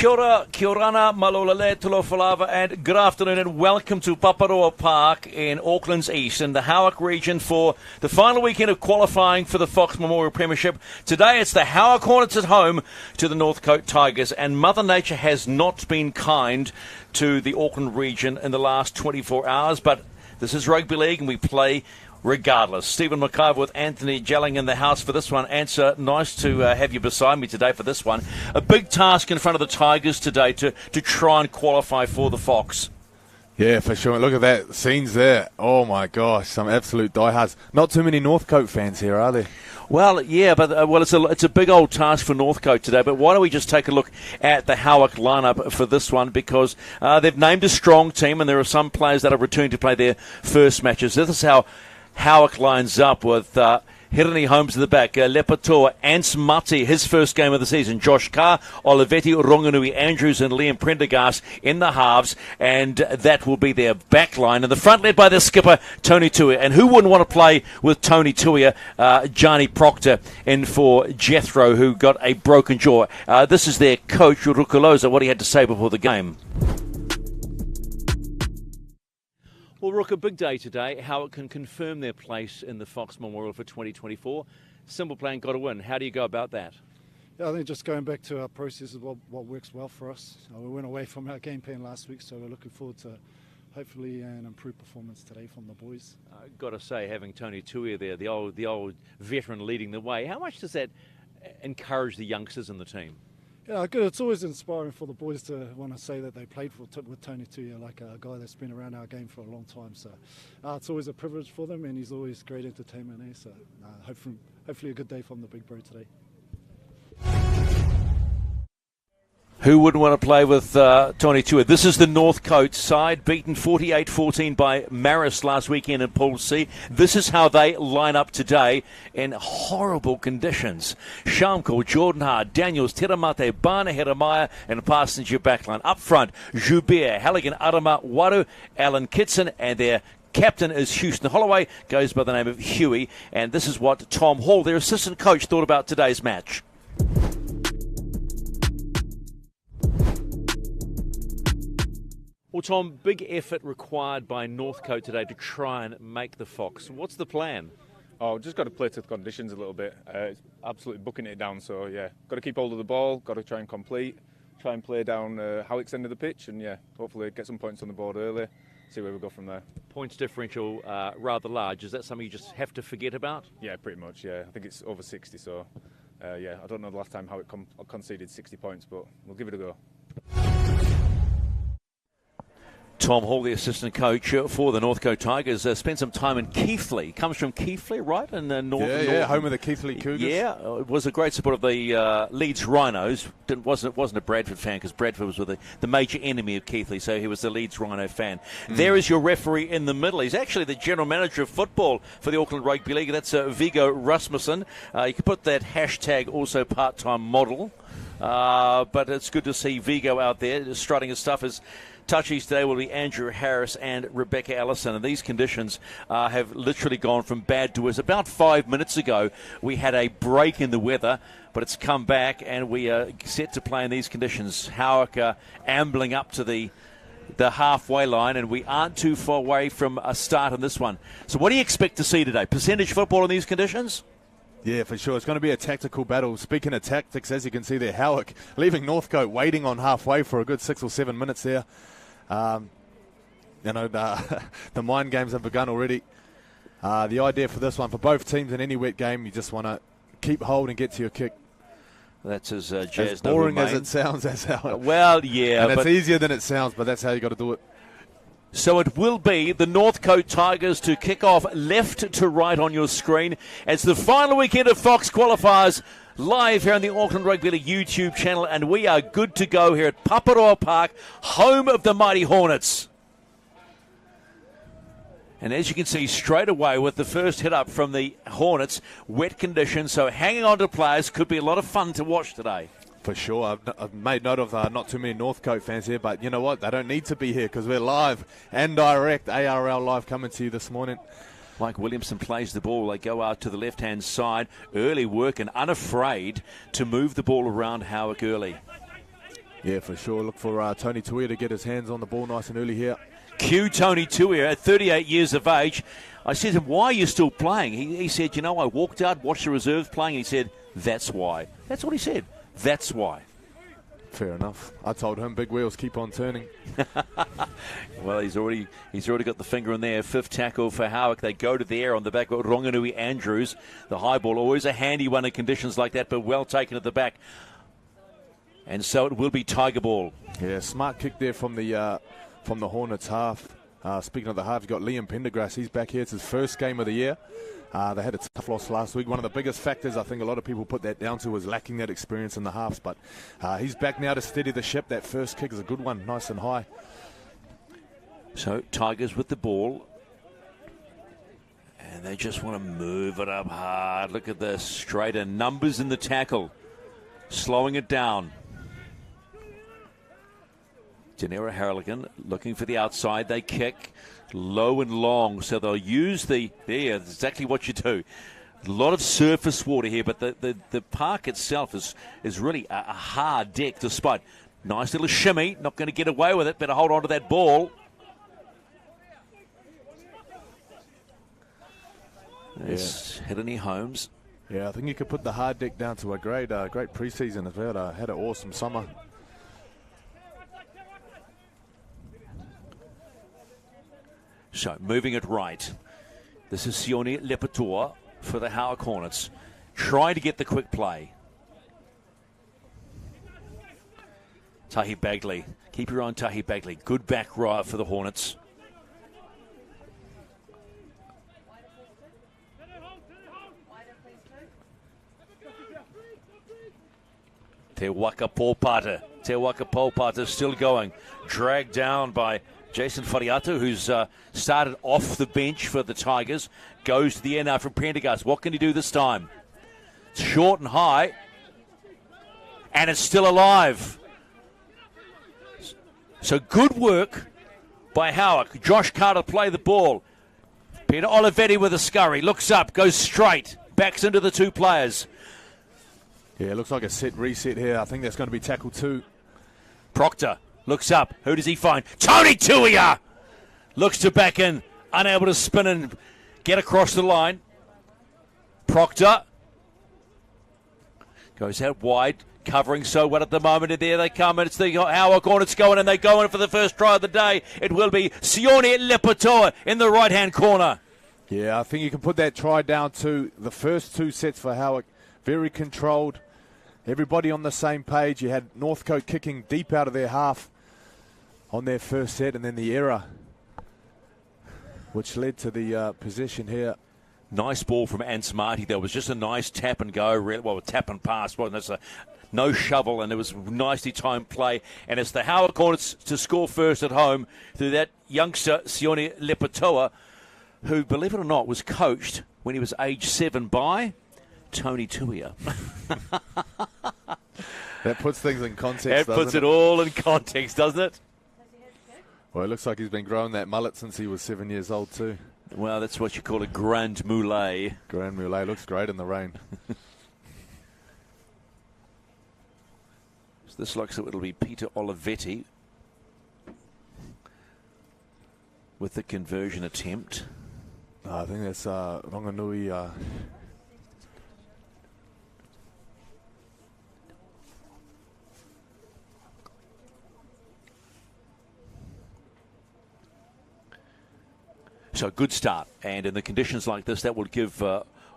Kia ora, kia orana, malolale, tulofalava, and good afternoon and welcome to Paparoa Park in Auckland's East in the Howick region for the final weekend of qualifying for the Fox Memorial Premiership. Today it's the Howick Hornets at home to the Northcote Tigers, and Mother Nature has not been kind to the Auckland region in the last 24 hours, but this is rugby league and we play regardless. Stephen McIver with Anthony Jelling in the house for this one. Answer, nice to have you beside me today for this one. A big task in front of the Tigers today to try and qualify for the Fox. Yeah, for sure. Look at that scenes there. Oh my gosh, some absolute diehards. Not too many Northcote fans here, are there? Well, yeah, but it's a big old task for Northcote today. But why don't we just take a look at the Howick lineup for this one, because they've named a strong team and there are some players that are returning to play their first matches. This is how Howick lines up with Hirani Holmes at the back, Lepatoa, Ants Mati, his first game of the season, Josh Carr, Olivetti, Ronganui Andrews and Liam Prendergast in the halves, and that will be their back line. And the front led by their skipper, Tony Tuia. And who wouldn't want to play with Tony Tuia? Gianni Proctor in for Jethro, who got a broken jaw. This is their coach, Rukaloza, what he had to say before the game. Well, Rook, a big day today. How it can confirm their place in the Fox Memorial for 2024. Simple plan, got to win. How do you go about that? Yeah, I think just going back to our process is what works well for us. We went away from our game plan last week, so we're looking forward to hopefully an improved performance today from the boys. Got to say, having Tony Tuia there, the old veteran leading the way, how much does that encourage the youngsters in the team? Yeah, good. It's always inspiring for the boys to want to say that they played with Tony Tuia, like a guy that's been around our game for a long time. So it's always a privilege for them, and he's always great entertainment there. So hopefully a good day from the big bro today. Who wouldn't want to play with Tony Tuia? This is the Northcote side, beaten 48-14 by Marist last weekend in Pool C. This is how they line up today in horrible conditions. Shamko, Jordan Hart, Daniels, Teramate, Bana Heramaya, and passenger backline. Up front, Joubert, Halligan, Arama, Waru, Alan Kitson, and their captain is Houston Holloway, goes by the name of Huey. And this is what Tom Hall, their assistant coach, thought about today's match. Well, Tom, big effort required by Northcote today to try and make the Fox. What's the plan? Oh, just got to play to the conditions a little bit. It's absolutely bucking it down, so yeah, got to keep hold of the ball, got to try and complete, try and play down Howick's end of the pitch, and yeah, hopefully get some points on the board early, see where we go from there. Points differential rather large. Is that something you just have to forget about? Yeah, pretty much, yeah. I think it's over 60, so yeah, I don't know the last time Howick conceded 60 points, but we'll give it a go. Tom Hall, the assistant coach for the Northcote Tigers, spent some time in Keighley. Comes from Keighley, right? In North. Yeah, home of the Keighley Cougars. Yeah, was a great support of the Leeds Rhinos. Wasn't a Bradford fan because Bradford was with the major enemy of Keighley, so he was the Leeds Rhino fan. There is your referee in the middle. He's actually the general manager of football for the Auckland Rugby League. That's Viggo Rasmussen. You can put that hashtag also part-time model. But it's good to see Viggo out there strutting his stuff. His touchies today will be Andrew Harris and Rebecca Allison, and these conditions have literally gone from bad to worse. About 5 minutes ago, we had a break in the weather, but it's come back, and we are set to play in these conditions. Howick ambling up to the halfway line, and we aren't too far away from a start on this one. So what do you expect to see today? Percentage football in these conditions? Yeah, for sure. It's going to be a tactical battle. Speaking of tactics, as you can see there, Howick leaving Northcote waiting on halfway for a good 6 or 7 minutes there. The mind games have begun already. The idea for this one, for both teams in any wet game, you just want to keep hold and get to your kick. That's as jazz. As boring as it sounds, that's how it. Well, yeah. And it's easier than it sounds, but that's how you got to do it. So it will be the Northcote Tigers to kick off left to right on your screen. It's the final weekend of Fox Qualifiers live here on the Auckland Rugby League YouTube channel, and we are good to go here at Paparoa Park, home of the mighty Hornets. And as you can see straight away with the first hit up from the Hornets, wet conditions, so hanging on to players could be a lot of fun to watch today. For sure. I've made note of not too many Northcote fans here, but you know what? They don't need to be here because we're live and direct. ARL Live coming to you this morning. Mike Williamson plays the ball. They go out to the left-hand side. Early work and unafraid to move the ball around Howick early. Yeah, for sure. Look for Tony Tuia to get his hands on the ball nice and early here. Cue Tony Tuia at 38 years of age. I said to him, why are you still playing? He said, I walked out, watched the reserves playing, and he said, that's why. That's what he said. That's why. Fair enough. I told him big wheels keep on turning. Well, he's already got the finger in there. Fifth tackle for Howick. They go to the air on the back of Ronganui Andrews. The high ball, always a handy one in conditions like that, but well taken at the back. And so it will be Tiger ball. Yeah, smart kick there from the Hornets half. Speaking of the half, you've got Liam Pendergrass. He's back here. It's his first game of the year. They had a tough loss last week. One of the biggest factors I think a lot of people put that down to was lacking that experience in the halves. But he's back now to steady the ship. That first kick is a good one, nice and high. So Tigers with the ball. And they just want to move it up hard. Look at this. Straighter numbers in the tackle. Slowing it down. Janera Harrigan looking for the outside. They kick low and long, so they'll use there, exactly what you do. A lot of surface water here, but the park itself is really a hard deck despite. Nice little shimmy, not going to get away with it, better hold on to that ball. There's Helene Holmes. Yeah, I think you could put the hard deck down to a great preseason as well. Had an awesome summer. So, moving it right. This is Sione Lepetoa for the Howick Hornets. Trying to get the quick play. Tahi Bagley. Keep your eye on Tahi Bagley. Good back row for the Hornets. Te Waka Polpata still going. Dragged down by Jason Fariatu, who's started off the bench for the Tigers, goes to the end now from Pendergast. What can he do this time? It's short and high, and it's still alive. So good work by Howick. Josh Carter play the ball. Peter Olivetti with a scurry, looks up, goes straight, backs into the two players. Yeah, it looks like a set reset here. I think that's going to be tackle 2. Proctor looks up. Who does he find? Tony Tuia! Looks to back in. Unable to spin and get across the line. Proctor goes out wide. Covering so well at the moment. And there they come. And it's the Howick Hornets going. And they go in for the first try of the day. It will be Sione Lepetoa in the right-hand corner. Yeah, I think you can put that try down to the first 2 sets for Howick. Very controlled. Everybody on the same page. You had Northcote kicking deep out of their half on their first set, and then the error, which led to the possession here. Nice ball from Ants Marty. There was just a nice tap and go, well, tap and pass. Well, that's no shovel, and it was nicely timed play. And it's the Howick Hornets to score first at home through that youngster, Sione Lepetoa, who, believe it or not, was coached when he was age 7 by Tony Tuia. That puts things in context. That puts it all in context, doesn't it? Well, it looks like he's been growing that mullet since he was 7 years old too. Well, that's what you call a grand mullet. Grand mullet looks great in the rain. So this looks like it'll be Peter Olivetti with the conversion attempt. I think that's Ronganui. So good start, and in the conditions like this, that will give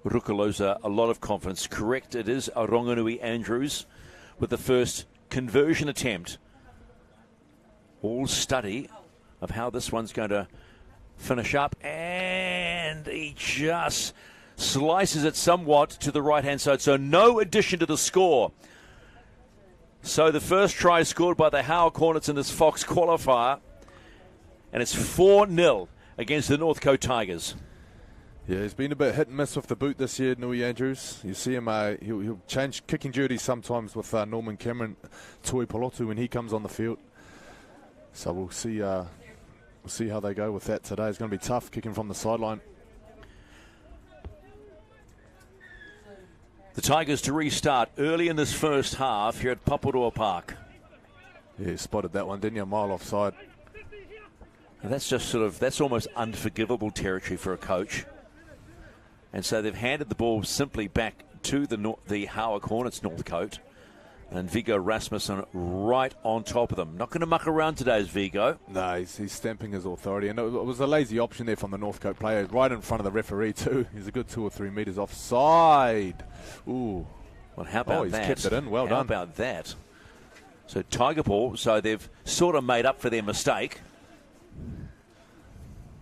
Rukaloza a lot of confidence. Correct, it is Ronganui Andrews with the first conversion attempt. All study of how this one's going to finish up, and he just slices it somewhat to the right-hand side, so no addition to the score. So the first try scored by the Howick Hornets in this Fox qualifier, and it's 4-0. Against the Northcote Tigers. Yeah, he's been a bit hit and miss with the boot this year, Nui Andrews. You see him, he'll change kicking duties sometimes with Norman Cameron Toi Polotu when he comes on the field. So we'll see how they go with that today. It's going to be tough kicking from the sideline. The Tigers to restart early in this first half here at Paparoa Park. Yeah, you spotted that one, didn't you? A mile offside. And that's just that's almost unforgivable territory for a coach. And so they've handed the ball simply back to the Howick Hornets, Northcote. And Viggo Rasmussen right on top of them. Not going to muck around today, is Viggo. No, he's stamping his authority. And it was a lazy option there from the Northcote player, right in front of the referee too. He's a good 2 or 3 metres offside. Ooh. Well, how about he's that? Kept it in. Well done. How about that? So Tiger ball, so they've sort of made up for their mistake.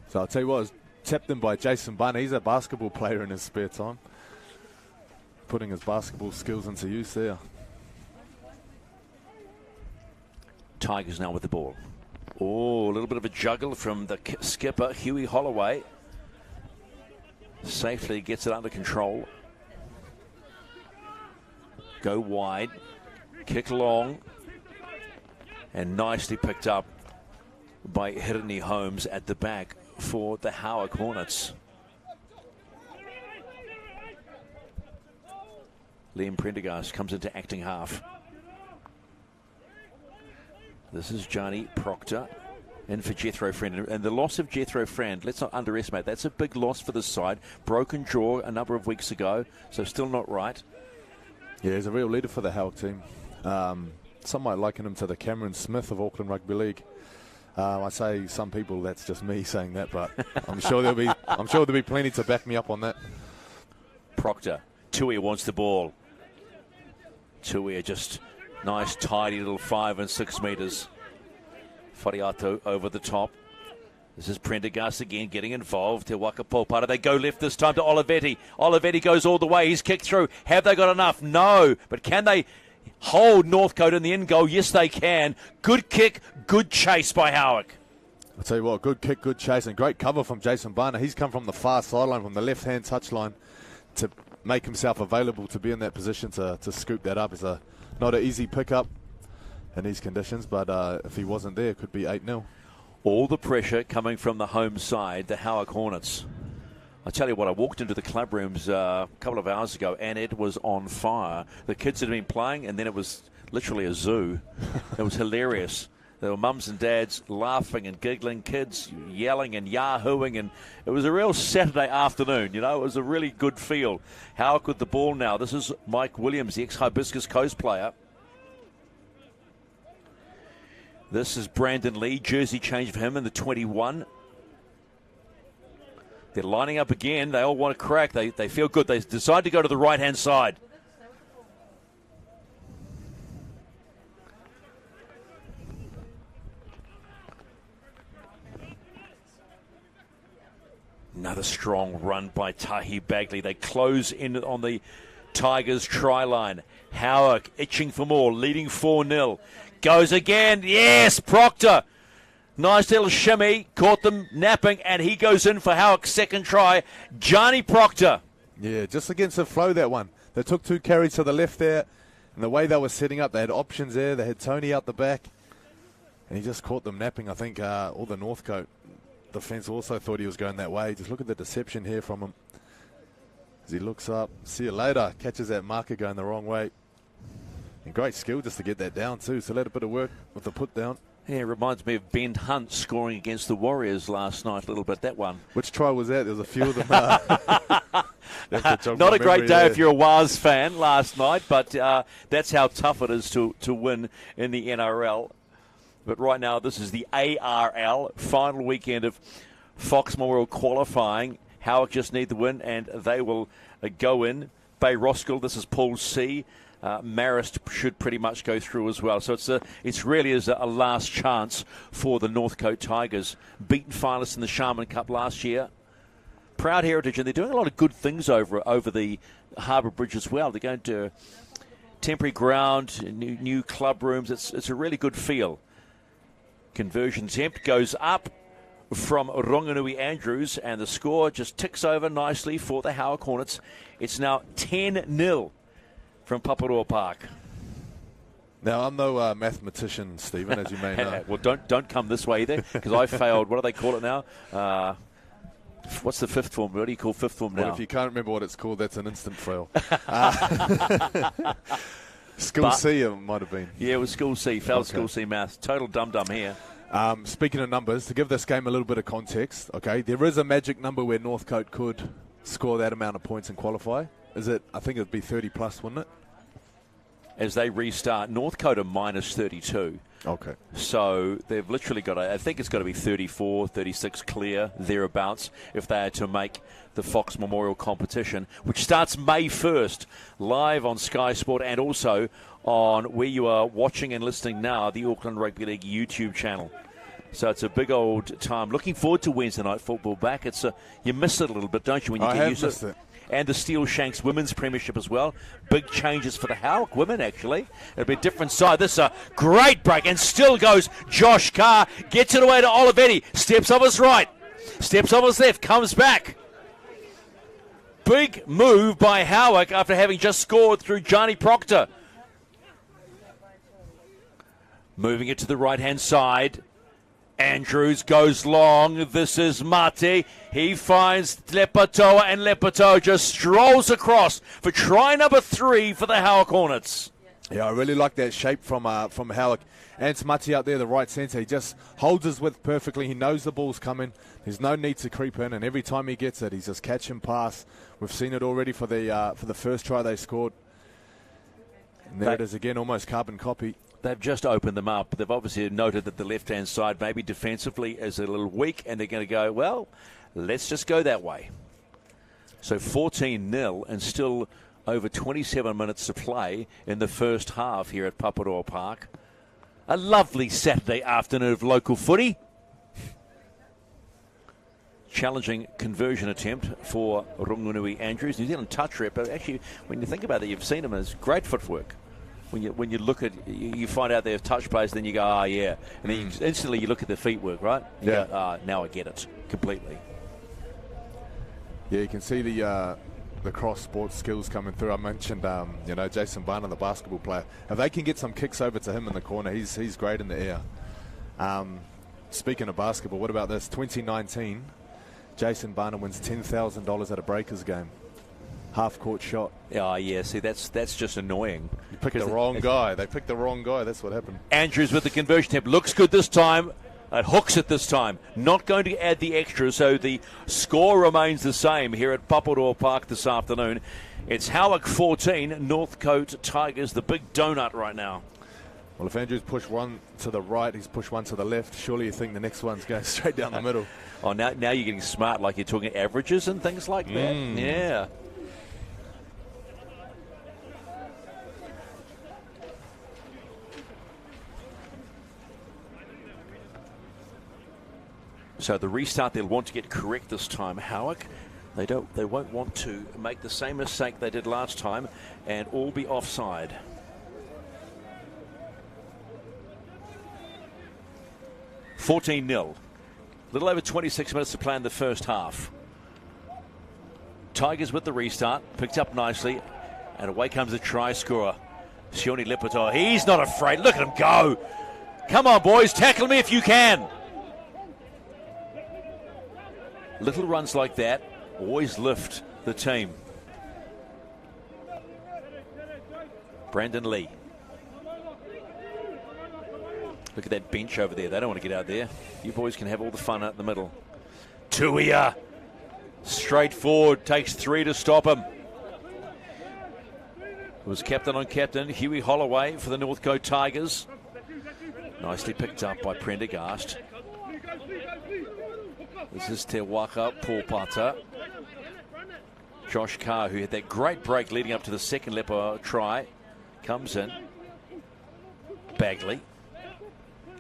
So I'll tell you what, it was tapped in by Jason Bunn. He's a basketball player in his spare time. Putting his basketball skills into use there. Tigers now with the ball. Oh, a little bit of a juggle from the skipper, Huey Holloway. Safely gets it under control. Go wide. Kick long. And nicely picked up by Hirini Holmes at the back for the Howick Hornets. Liam Prendergast comes into acting half. This is Johnny Proctor in for Jethro Friend. And the loss of Jethro Friend, let's not underestimate, that's a big loss for the side. Broken jaw a number of weeks ago, so still not right. Yeah, he's a real leader for the Howick team. Some might liken him to the Cameron Smith of Auckland Rugby League. I say some people, that's just me saying that, but I'm sure there'll be plenty to back me up on that. Proctor, Tuia wants the ball. Tuia just nice, tidy little 5 and 6 metres. Whariato over the top. This is Prendergast again getting involved. Te Waka Popara. They go left this time to Olivetti. Olivetti goes all the way. He's kicked through. Have they got enough? No. But can they hold Northcote in the end goal? Yes, they can. Good kick, good chase by Howick. I'll tell you what, good kick, good chase, and great cover from Jason Barner. He's come from the far sideline, from the left-hand touchline, to make himself available to be in that position to scoop that up. It's not an easy pickup in these conditions, but if he wasn't there, it could be 8-0. All the pressure coming from the home side, the Howick Hornets. I tell you what, I walked into the club rooms a couple of hours ago, and it was on fire. The kids had been playing, and then it was literally a zoo. It was hilarious. There were mums and dads laughing and giggling, kids yelling and yahooing, and it was a real Saturday afternoon, you know. It was a really good feel. Howick with the ball now. This is Mike Williams, the ex-Hibiscus Coast player. This is Brandon Lee, jersey change for him in the 21. They're lining up again. They all want to crack. They feel good. They decide to go to the right-hand side. Another strong run by Tahi Bagley. They close in on the Tigers try line. Howick itching for more, leading 4-0. Goes again. Yes, Proctor. Nice little shimmy. Caught them napping, and he goes in for Howick's second try. Johnny Proctor. Yeah, just against the flow, that one. They took 2 carries to the left there, and the way they were setting up, they had options there. They had Tony out the back, and he just caught them napping. I think all the Northcote defence also thought he was going that way. Just look at the deception here from him. As he looks up, see you later, catches that marker going the wrong way. And great skill just to get that down too. So let a bit of work with the put down. Yeah, it reminds me of Ben Hunt scoring against the Warriors last night a little bit, that one. Which try was that? There was a few of them. Not a great day if you're a Waz fan last night, but that's how tough it is to win in the NRL. But right now, this is the ARL final weekend of Fox Memorial qualifying. Howick just need the win, and they will go in. Bay Roskill, this is Pool C. Marist should pretty much go through as well. So it's really is a last chance for the Northcote Tigers. Beaten finalists in the Sharman Cup last year. Proud heritage, and they're doing a lot of good things over the Harbour Bridge as well. They're going to temporary ground, new club rooms. It's a really good feel. Conversion attempt goes up from Ronganui Andrews, and the score just ticks over nicely for the Howick Hornets. It's now 10-0 from Paparoa Park. Now, I'm no mathematician, Stephen, as you may know. Well, don't come this way either, because I failed. What do they call it now? What's the fifth form? What do you call fifth form now? Well, if you can't remember what it's called, that's an instant fail. School C it might have been. Yeah, it was School C. Failed School C maths. Total dum-dum here. Speaking of numbers, to give this game a little bit of context, okay, there is a magic number where Northcote could score that amount of points and qualify. Is it? I think it would be 30 plus, wouldn't it? As they restart, Northcote are minus 32. Okay. So they've literally got I think it's got to be 34, 36 clear, thereabouts, if they are to make the Fox Memorial competition, which starts May 1st, live on Sky Sport and also on where you are watching and listening now, the Auckland Rugby League YouTube channel. So it's a big old time. Looking forward to Wednesday night football back. It's you miss it a little bit, don't you, when you get used to it? And the Steel Shanks Women's Premiership as well. Big changes for the Howick women, actually. It'll be a different side. This is a great break, and still goes Josh Carr. Gets it away to Olivetti. Steps off his right. Steps off his left. Comes back. Big move by Howick after having just scored through Johnny Proctor. Moving it to the right-hand side. Andrews goes long. This is Mate. He finds Lepatoa, and Lepatoa just strolls across for try number 3 for the Howick Hornets. Yeah, I really like that shape from Howick. Ants Mate out there, the right centre. He just holds his width perfectly. He knows the ball's coming. There's no need to creep in, and every time he gets it, he's just catch and pass. We've seen it already for the first try they scored. And there it is again, almost carbon copy. They've just opened them up. They've obviously noted that the left-hand side maybe defensively is a little weak, and they're going to go, well, let's just go that way. So 14-0 and still over 27 minutes to play in the first half here at Paparoa Park. A lovely Saturday afternoon of local footy. Challenging conversion attempt for Rungunui Andrews. New Zealand touch rep, but actually, when you think about it, you've seen him as great footwork. When you look at, you find out their touch plays, then you go, oh yeah, and then instantly you look at their feet work, right? You go, now I get it completely. Yeah, you can see the cross sports skills coming through. I mentioned, Jason Barner, the basketball player. If they can get some kicks over to him in the corner, he's great in the air. Speaking of basketball, what about this? 2019, Jason Barner wins $10,000 at a Breakers game. Half-court shot. Oh, yeah, see, that's just annoying. You picked the wrong guy. They picked the wrong guy. That's what happened. Andrews with the conversion attempt. Looks good this time. It hooks it this time. Not going to add the extra, so the score remains the same here at Paparoa Park this afternoon. It's Howick 14, Northcote Tigers, the big donut right now. Well, if Andrews pushed one to the right, he's pushed one to the left. Surely you think the next one's going straight down the middle. Oh, now you're getting smart, like you're talking averages and things like that. Yeah. So the restart they'll want to get correct this time. Howick, they won't want to make the same mistake they did last time and all be offside. $14-0. A little over 26 minutes to play in the first half. Tigers with the restart, picked up nicely, and away comes the try scorer. Sione Lepatoa, he's not afraid. Look at him go. Come on, boys, tackle me if you can. Little runs like that always lift the team. Brandon Lee. Look at that bench over there. They don't want to get out there. You boys can have all the fun out in the middle. Tuia. Straight forward. Takes 3 to stop him. It was captain on captain. Huey Holloway for the Northcote Tigers. Nicely picked up by Prendergast. This is Te Waka Pōpata. Josh Carr, who had that great break leading up to the second Lepo try, comes in. Bagley.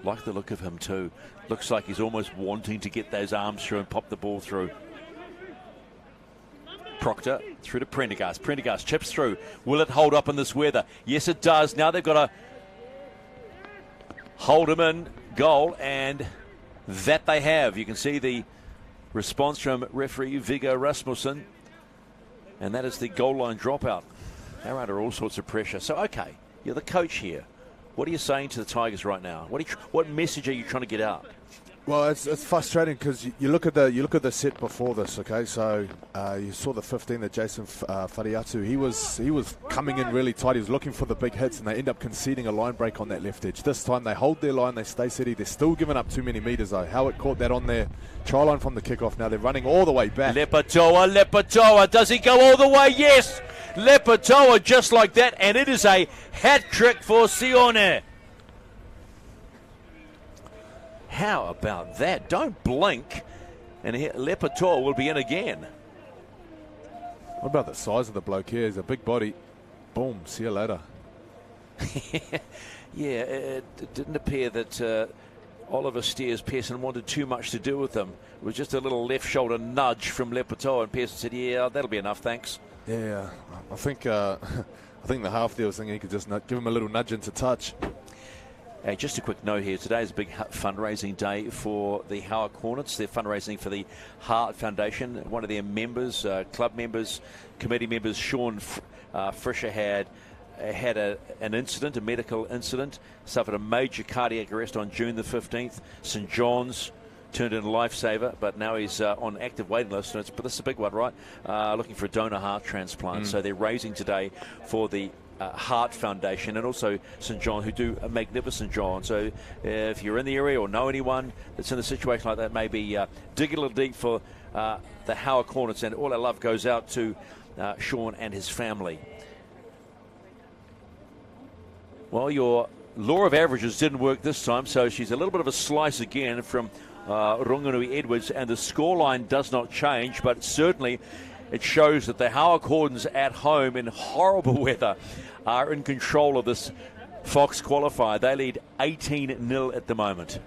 Like the look of him too. Looks like he's almost wanting to get those arms through and pop the ball through. Proctor through to Prendergast. Prendergast chips through. Will it hold up in this weather? Yes, it does. Now they've got to hold him in goal, and that they have. You can see the response from referee Viggo Rasmussen, and that is the goal line dropout. They're under all sorts of pressure. So, okay, you're the coach here. What are you saying to the Tigers right now? What message are you trying to get out? Well, it's frustrating because you look at the set before this. Okay, so you saw the 15 that Jason Fariatu. He was coming in really tight. He was looking for the big hits, and they end up conceding a line break on that left edge. This time they hold their line, they stay steady. They're still giving up too many meters though. Howick caught that on their try line from the kickoff. Now they're running all the way back. Lepatoa, does he go all the way? Yes, Lepatoa just like that, and it is a hat trick for Sione. How about that? Don't blink, and Lepatoa will be in again. What about the size of the bloke here? He's a big body. Boom, see you later. Yeah, it didn't appear that Oliver Steers Pearson wanted too much to do with them. It was just a little left shoulder nudge from Lepatoa, and Pearson said, yeah, that'll be enough, thanks. Yeah, I think the half there was thinking he could just give him a little nudge into touch. Just a quick note here. Today is a big fundraising day for the Howick Hornets. They're fundraising for the Heart Foundation. One of their members, club members, committee members, Sean Fisher had an incident, a medical incident, suffered a major cardiac arrest on June the 15th. St John's turned in a lifesaver, but now he's on active waiting list. But this is a big one, right? Looking for a donor heart transplant. So they're raising today for the Heart Foundation and also St John, who do a magnificent job. So if you're in the area or know anyone that's in a situation like that, maybe dig a little deep for the Howick Hornets, and all our love goes out to Sean and his family. Well, your law of averages didn't work this time, so she's a little bit of a slice again from Ronganui Edwards, and the scoreline does not change, but certainly it shows that the Howick Hornets at home in horrible weather are in control of this Fox qualifier. They lead 18-0 at the moment.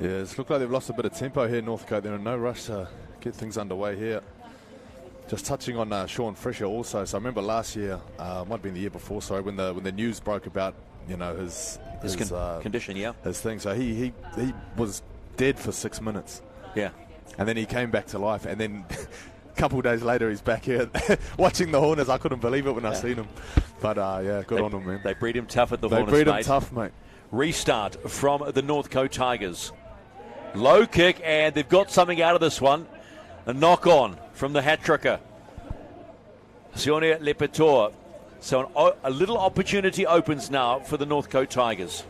Yeah, it's looked like they've lost a bit of tempo here, Northcote. They're in no rush to get things underway here. Just touching on Sean Fisher also. So I remember last year, might have been the year before, sorry, when the news broke about his condition, yeah, his thing. So he was dead for 6 minutes. Yeah, and then he came back to life, and then a couple of days later he's back here watching the Hornets. I couldn't believe it when I seen him. But yeah, good on him, man. They breed him tough at the Hornets, They breed him tough, mate. Restart from the Northcote Tigers. Low kick, and they've got something out of this one. A knock on from the hat-tricker, Sione Lepatoa. So a little opportunity opens now for the Northcote Tigers.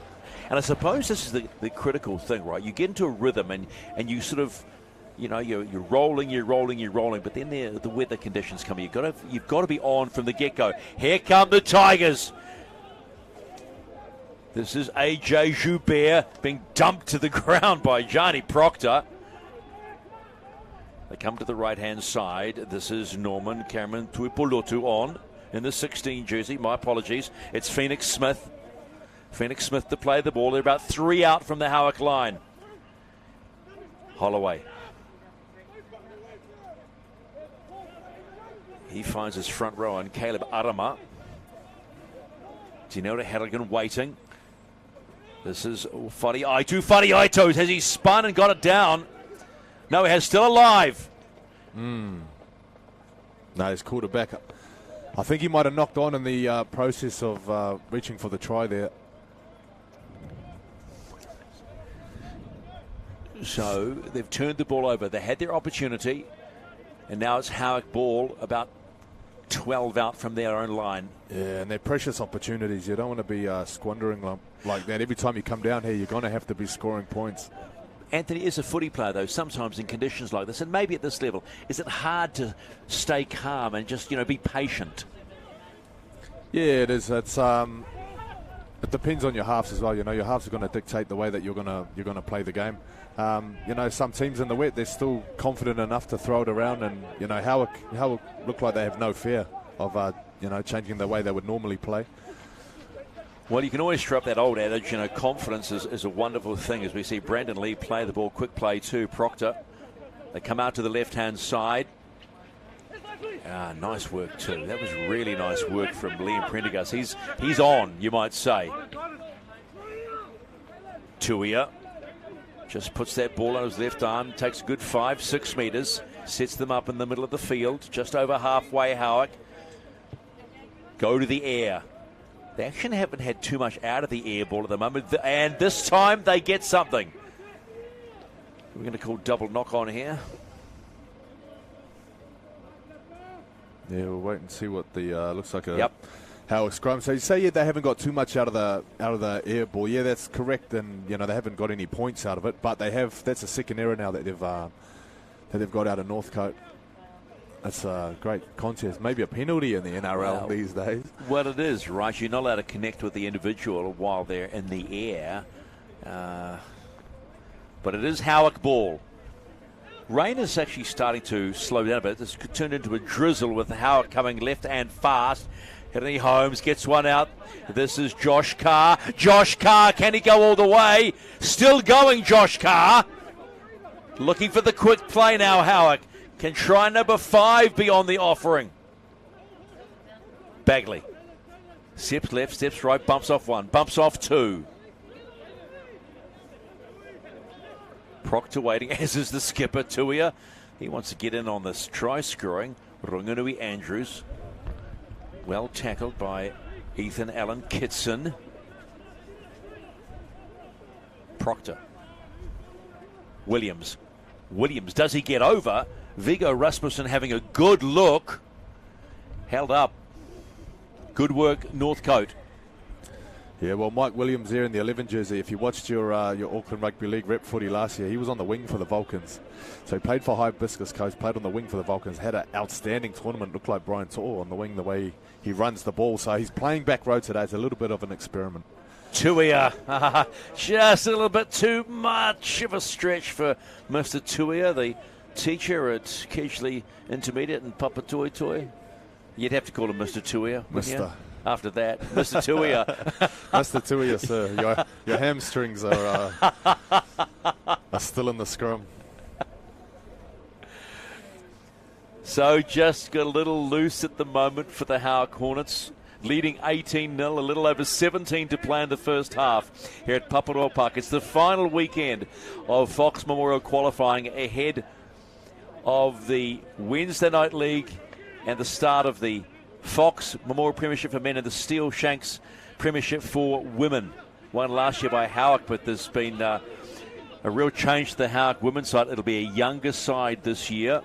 And I suppose this is the critical thing, right? You get into a rhythm and you sort of, you're rolling, but then the weather conditions come. You've got to be on from the get-go. Here come the Tigers. This is AJ Joubert being dumped to the ground by Johnny Proctor. They come to the right-hand side. This is Norman Cameron Tuipolotu on in the 16 jersey. My apologies. It's Phoenix Smith. Phoenix Smith to play the ball. They're about 3 out from the Howick line. Holloway. He finds his front row and Caleb Arama. Ginelda Halligan waiting. This is Fadi Aito. Fadi Aito, has he spun and got it down? No, he has still alive. No, he's called it back. I think he might have knocked on in the process of reaching for the try there. So they've turned the ball over. They had their opportunity, and now it's Howick ball about 12 out from their own line. Yeah, and they're precious opportunities. You don't want to be squandering them like that. Every time you come down here, you're going to have to be scoring points. Anthony is a footy player, though, sometimes in conditions like this, and maybe at this level, is it hard to stay calm and just, be patient? Yeah, it is. It's it depends on your halves as well. Your halves are going to dictate the way that you're going to play the game. Some teams in the wet, they're still confident enough to throw it around, and Howick look like they have no fear of changing the way they would normally play. Well, you can always drop that old adage, confidence is a wonderful thing, as we see Brandon Lee play the ball. Quick play to Proctor. They come out to the left-hand side. Nice work too. That was really nice work from Liam Prendergast. He's on, you might say. Tuia just puts that ball on his left arm, takes a good 5-6 metres, sets them up in the middle of the field, just over halfway. Howick go to the air. They actually haven't had too much out of the air ball at the moment, and this time they get something. We're going to call double knock on here. Yeah, we'll wait and see what the looks like a Yep. Howick scrum. So you say they haven't got too much out of the air ball. Yeah, that's correct, and they haven't got any points out of it. But they have. That's a second error now that they've got out of Northcote. That's a great contest. Maybe a penalty in the NRL these days. Well, it is, right? You're not allowed to connect with the individual while they're in the air. But it is Howick ball. Rain is actually starting to slow down a bit. It's turned into a drizzle with Howick coming left and fast. Henry Holmes gets one out. This is Josh Carr. Josh Carr, can he go all the way? Still going, Josh Carr. Looking for the quick play now, Howick. Can try number 5 be on the offering? Bagley. Steps left, steps right, bumps off 1, bumps off 2. Proctor waiting, as is the skipper, Tuia. He wants to get in on this try scoring. Rungunui Andrews. Well tackled by Ethan Allen Kitson. Proctor. Williams. Williams, does he get over? Viggo Rasmussen having a good look. Held up. Good work, Northcote. Yeah, well, Mike Williams there in the 11 jersey. If you watched your Auckland Rugby League rep footy last year, he was on the wing for the Vulcans. So he played for Hibiscus Coast, played on the wing for the Vulcans, had an outstanding tournament, looked like Brian Tor on the wing the way he runs the ball. So he's playing back row today. It's a little bit of an experiment. Tuia, just a little bit too much of a stretch for Mr. Tuia, the teacher at Keighley Intermediate in Papatoetoe. You'd have to call him Mr. Tuia, wouldn't you? After that, Mr. Tuia. Mr. Tuia, sir. Your hamstrings are still in the scrum. So just got a little loose at the moment for the Howick Hornets. Leading 18-0, a little over 17 to play in the first half here at Paparoa Park. It's the final weekend of Fox Memorial qualifying ahead of the Wednesday Night League and the start of the Fox Memorial Premiership for men and the Steel Shanks Premiership for women. Won last year by Howick, but there's been a real change to the Howick women's side. It'll be a younger side this year.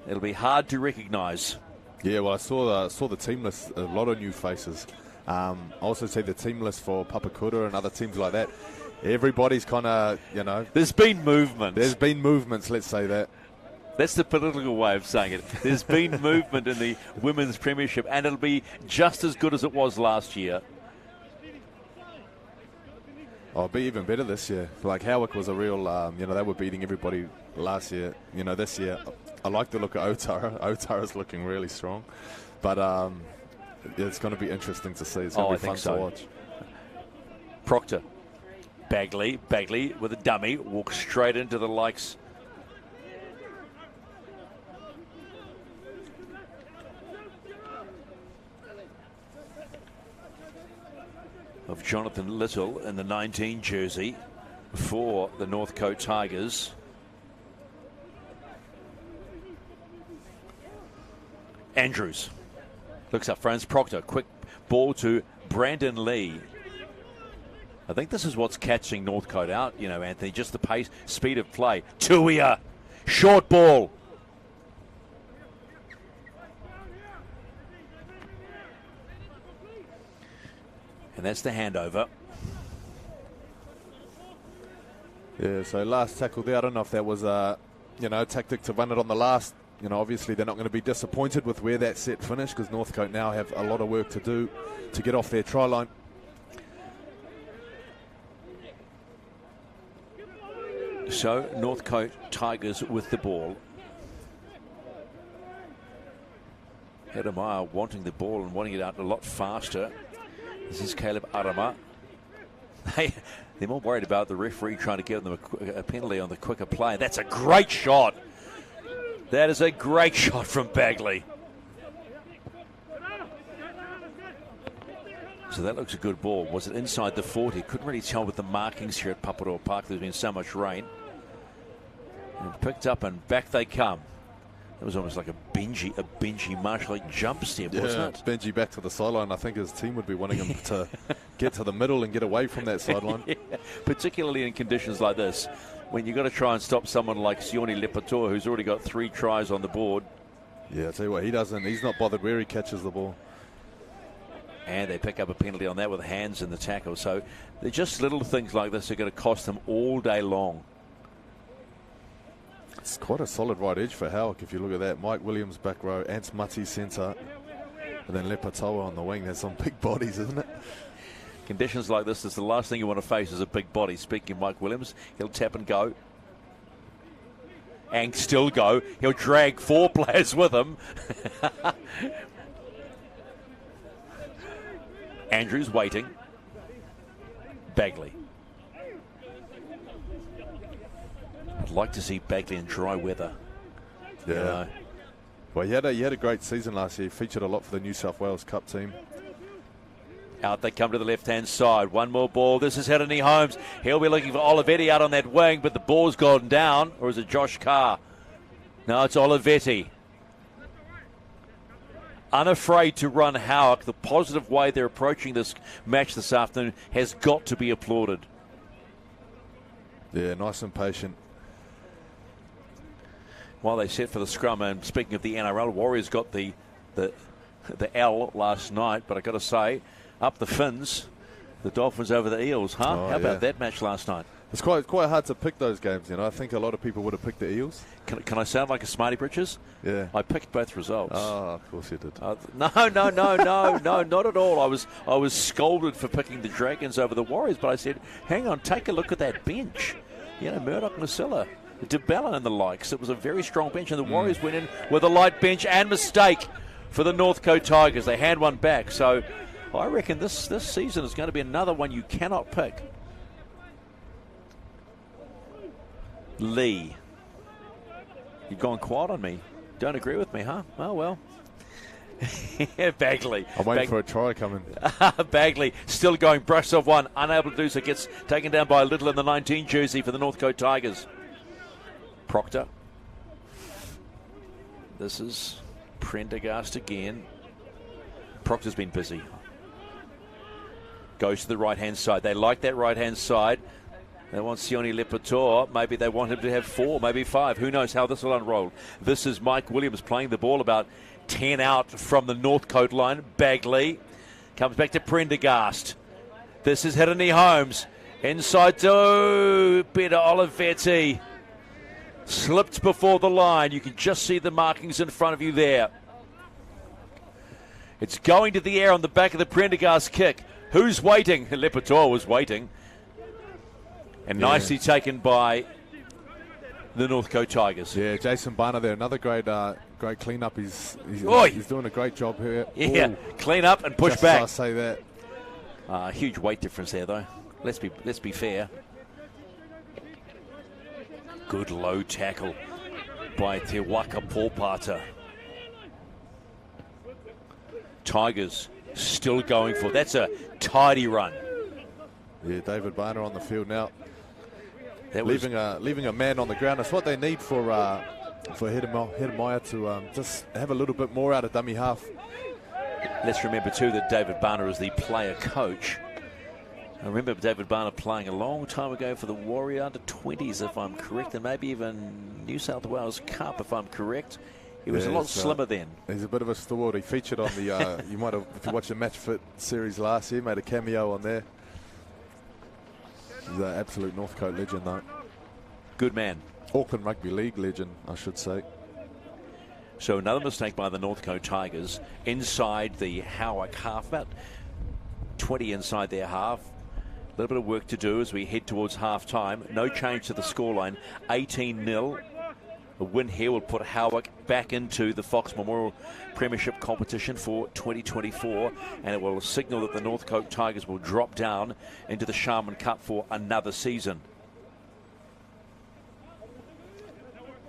It'll be hard to recognise. Yeah, well, I saw the team list, a lot of new faces. I also see the team list for Papakura and other teams like that. Everybody's kind of, There's been movement. There's been movements, let's say that. That's the political way of saying it. There's been movement in the Women's Premiership, and it'll be just as good as it was last year. Oh, it'll be even better this year. Like Howick was a real, they were beating everybody last year. This year, I like the look of Otara. Otara's looking really strong. But it's going to be interesting to see. It's going to be fun to watch. Proctor. Bagley with a dummy. Walks straight into the likes of Jonathan Little in the 19 jersey for the Northcote Tigers. Andrews looks up, Franz Proctor. Quick ball to Brandon Lee. I think this is what's catching Northcote out, Anthony, just the pace, speed of play. Tuia, short ball. And that's the handover. Yeah, so last tackle there. I don't know if that was a tactic to run it on the last. Obviously they're not going to be disappointed with where that set finished because Northcote now have a lot of work to do to get off their try line. So Northcote Tigers with the ball. Hedemeier wanting the ball and wanting it out a lot faster. This is Caleb Arama. They're more worried about the referee trying to give them a penalty on the quicker play. That's a great shot. That is a great shot from Bagley. So that looks a good ball. Was it inside the 40? Couldn't really tell with the markings here at Paparoa Park. There's been so much rain. And picked up and back they come. That was almost like a Benji Marshall jump step, wasn't it? Benji back to the sideline. I think his team would be wanting him to get to the middle and get away from that sideline. Yeah, particularly in conditions like this, when you've got to try and stop someone like Sione Lepator, who's already got 3 tries on the board. Yeah, I tell you what, he's not bothered where he catches the ball. And they pick up a penalty on that with hands in the tackle. So they're just little things like this that are going to cost them all day long. It's quite a solid right edge for Howick if you look at that. Mike Williams back row, Ants Mati centre, and then Lepatoa on the wing. There's some big bodies, isn't it? Conditions like this is the last thing you want to face is a big body. Speaking of Mike Williams, he'll tap and go. And still go. He'll drag 4 players with him. Andrews waiting. Bagley. I'd like to see Bagley in dry weather. Yeah. You know. Well, he had a great season last year. He featured a lot for the New South Wales Cup team. Out they come to the left-hand side. One more ball. This is Henry Holmes. He'll be looking for Olivetti out on that wing, but the ball's gone down. Or is it Josh Carr? No, it's Olivetti. Unafraid to run Howick. The positive way they're approaching this match this afternoon has got to be applauded. Yeah, nice and patient. While they set for the scrum, and speaking of the NRL, Warriors got the L last night, but I got to say, up the Finns, the Dolphins over the Eels, huh? Oh, How about that match last night? It's quite hard to pick those games, you know. I think a lot of people would have picked the Eels. Can I sound like a smarty britches? Yeah. I picked both results. Oh, of course you did. No, not at all. I was scolded for picking the Dragons over the Warriors, but I said, hang on, take a look at that bench. You know, Murdoch, Masilla, DeBella and the likes. It was a very strong bench, and the Warriors went in with a light bench and mistake for the Northcote Tigers. They hand one back. So I reckon this season is going to be another one you cannot pick. Lee. You've gone quiet on me. Don't agree with me, huh? Oh, well. Bagley. I'm waiting for a try coming. Bagley still going. Brush off one. Unable to do so. Gets taken down by a little in the 19 jersey for the Northcote Tigers. Proctor. This is Prendergast again. Proctor's been busy. Goes to the right-hand side. They like that right-hand side. They want Sione Lepator. Maybe they want him to have 4, maybe 5. Who knows how this will unroll. This is Mike Williams playing the ball about 10 out from the Northcote line. Bagley comes back to Prendergast. This is Henry Holmes. Inside to Peter Olivetti. Slipped before the line. You can just see the markings in front of you there. It's going to the air on the back of the Prendergast kick. Who's waiting? Lepator was waiting. And nicely taken by the Northcote Tigers. Yeah, Jason Barner there. Another great clean-up. He's doing a great job here. Yeah, clean up and push just back. I say that. Huge weight difference there, though. Let's be fair. Good low tackle by Te Waka Pōpata. Tigers still going for it. That's a tidy run. Yeah, David Barner on the field now. Leaving a man on the ground. That's what they need for Hedemeier to just have a little bit more out of dummy half. Let's remember too that David Barner is the player coach. I remember David Barner playing a long time ago for the Warrior under-20s, if I'm correct, and maybe even New South Wales Cup, if I'm correct. He was a lot slimmer then. He's a bit of a stalwart. He featured on the, you might have, if you watched the Match Fit series last year, made a cameo on there. He's an absolute Northcote legend, though. Good man. Auckland Rugby League legend, I should say. So another mistake by the Northcote Tigers inside the Howick half, about 20 inside their half. A little bit of work to do as we head towards half-time. No change to the scoreline, 18-0. A win here will put Howick back into the Fox Memorial Premiership competition for 2024, and it will signal that the Northcote Tigers will drop down into the Sharman Cup for another season.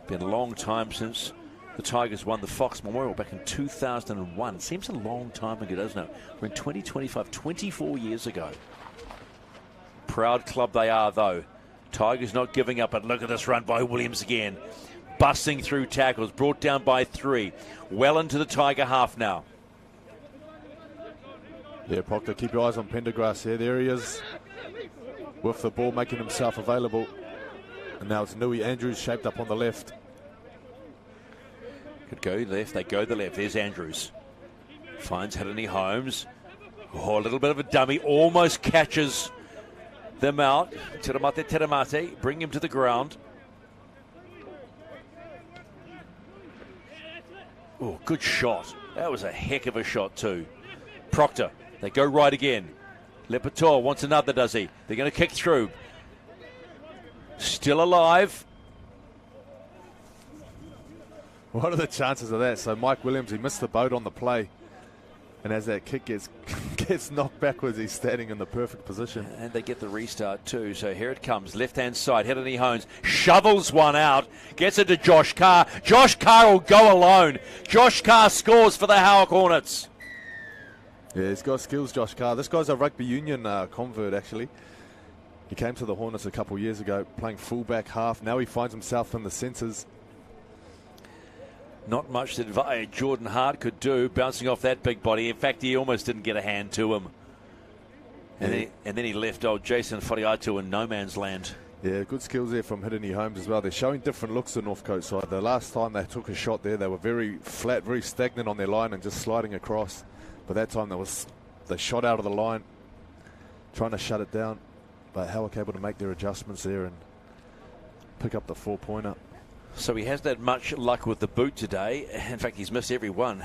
Been a long time since the Tigers won the Fox Memorial back in 2001. Seems a long time ago, doesn't it? We're in 2025, 24 years ago. Proud club they are, though. Tigers not giving up, but look at this run by Williams again. busting through tackles, brought down by 3. Well into the Tiger half now. Yeah, Proctor, keep your eyes on Pendergrass here. There he is with the ball, making himself available. And now it's Nui Andrews shaped up on the left. Could go left, they go the left. There's Andrews. Finds Hideni Holmes. Oh, a little bit of a dummy. Almost catches them out. Teramate, bring him to the ground. Oh, good shot. That was a heck of a shot too. Proctor, they go right again. Lepator wants another, does he? They're going to kick through. Still alive. What are the chances of that? So Mike Williams, he missed the boat on the play. And as that kick gets knocked backwards, he's standing in the perfect position. And they get the restart too. So here it comes. Left-hand side. Hideni Holmes shovels one out. Gets it to Josh Carr. Josh Carr will go alone. Josh Carr scores for the Howick Hornets. Yeah, he's got skills, Josh Carr. This guy's a rugby union convert, actually. He came to the Hornets a couple years ago, playing fullback half. Now he finds himself in the centres. Not much that Jordan Hart could do, bouncing off that big body. In fact, he almost didn't get a hand to him. And then he left old Jason Fariatu in no man's land. Yeah, good skills there from Hideni Holmes as well. They're showing different looks on Northcote side. The last time they took a shot there, they were very flat, very stagnant on their line and just sliding across. But that time they shot out of the line, trying to shut it down. But Howick able to make their adjustments there and pick up the 4-pointer. So he hasn't had much luck with the boot today. In fact, he's missed every one.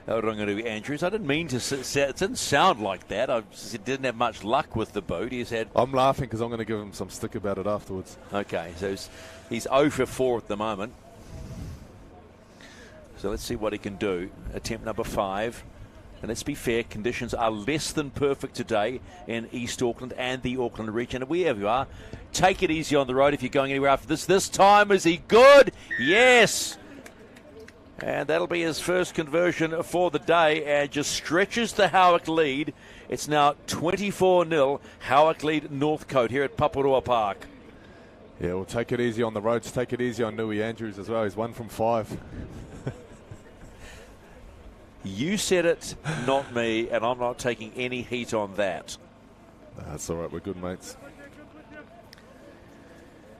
Andrews. I didn't mean to say it. Didn't sound like that. I didn't have much luck with the boot. I'm laughing because I'm going to give him some stick about it afterwards. Okay, so he's 0 for 4 at the moment. So let's see what he can do. Attempt number 5. And let's be fair, conditions are less than perfect today in East Auckland and the Auckland region. And wherever you are, take it easy on the road if you're going anywhere after this. This time, is he good? Yes! And that'll be his first conversion for the day and just stretches the Howick lead. It's now 24-0. Howick lead Northcote here at Paparoa Park. Yeah, we'll take it easy on the roads. Take it easy on Nui Andrews as well. He's 1 from 5. You said it, not me, and I'm not taking any heat on that. That's all right. We're good mates.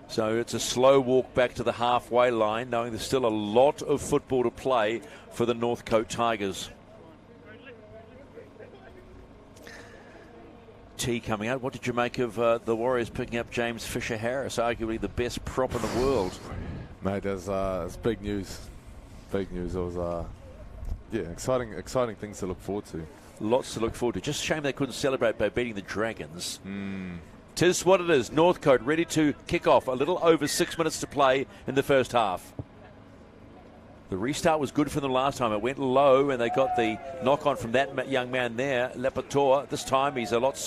So it's a slow walk back to the halfway line, knowing there's still a lot of football to play for the Northcote Tigers. T coming out. What did you make of the Warriors picking up James Fisher-Harris, arguably the best prop in the world? Mate, it's big news. Big news. It was... yeah, exciting things to look forward to. Lots to look forward to. Just a shame they couldn't celebrate by beating the Dragons. Tis what it is. Northcote ready to kick off. A little over 6 minutes to play in the first half. The restart was good for them last time. It went low and they got the knock-on from that young man there, Lepator. This time he's a lot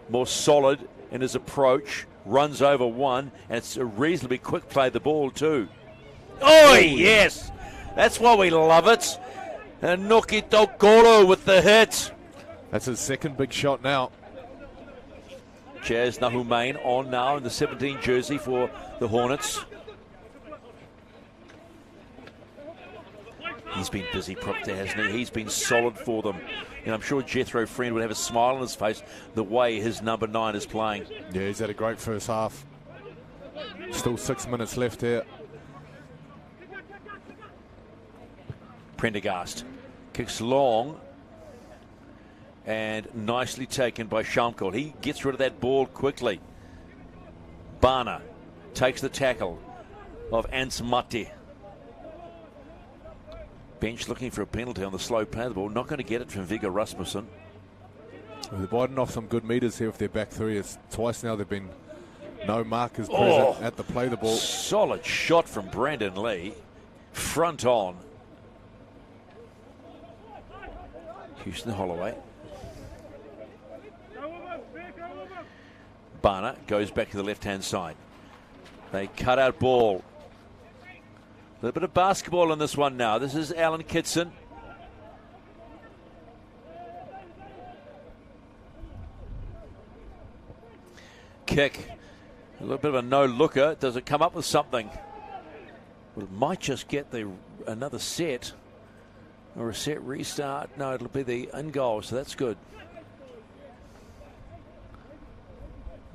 more solid in his approach. Runs over one, and it's a reasonably quick play the ball too. Oh, yes! That's why we love it. And Noki Tokoro with the hit. That's his second big shot now. Jazz Nahumain on now in the 17 jersey for the Hornets. He's been busy, Proctor, hasn't he? He's been solid for them. And I'm sure Jethro Friend would have a smile on his face the way his number 9 is playing. Yeah, he's had a great first half. Still 6 minutes left here. Prendergast kicks long and nicely taken by Shamkol. He gets rid of that ball quickly. Bana takes the tackle of Ansmati. Bench looking for a penalty on the slow play of the ball. Not going to get it from Viggo Rasmussen. Well, they're biting off some good meters here with their back three. It's twice now they've been no markers present at the play of the ball. Solid shot from Brandon Lee. Front on. Houston Holloway. Barner goes back to the left-hand side. They cut out ball. A little bit of basketball in this one now. This is Alan Kitson. Kick. A little bit of a no-looker. Does it come up with something? Well, it might just get another set or a set restart. No, it'll be the in goal, so that's good.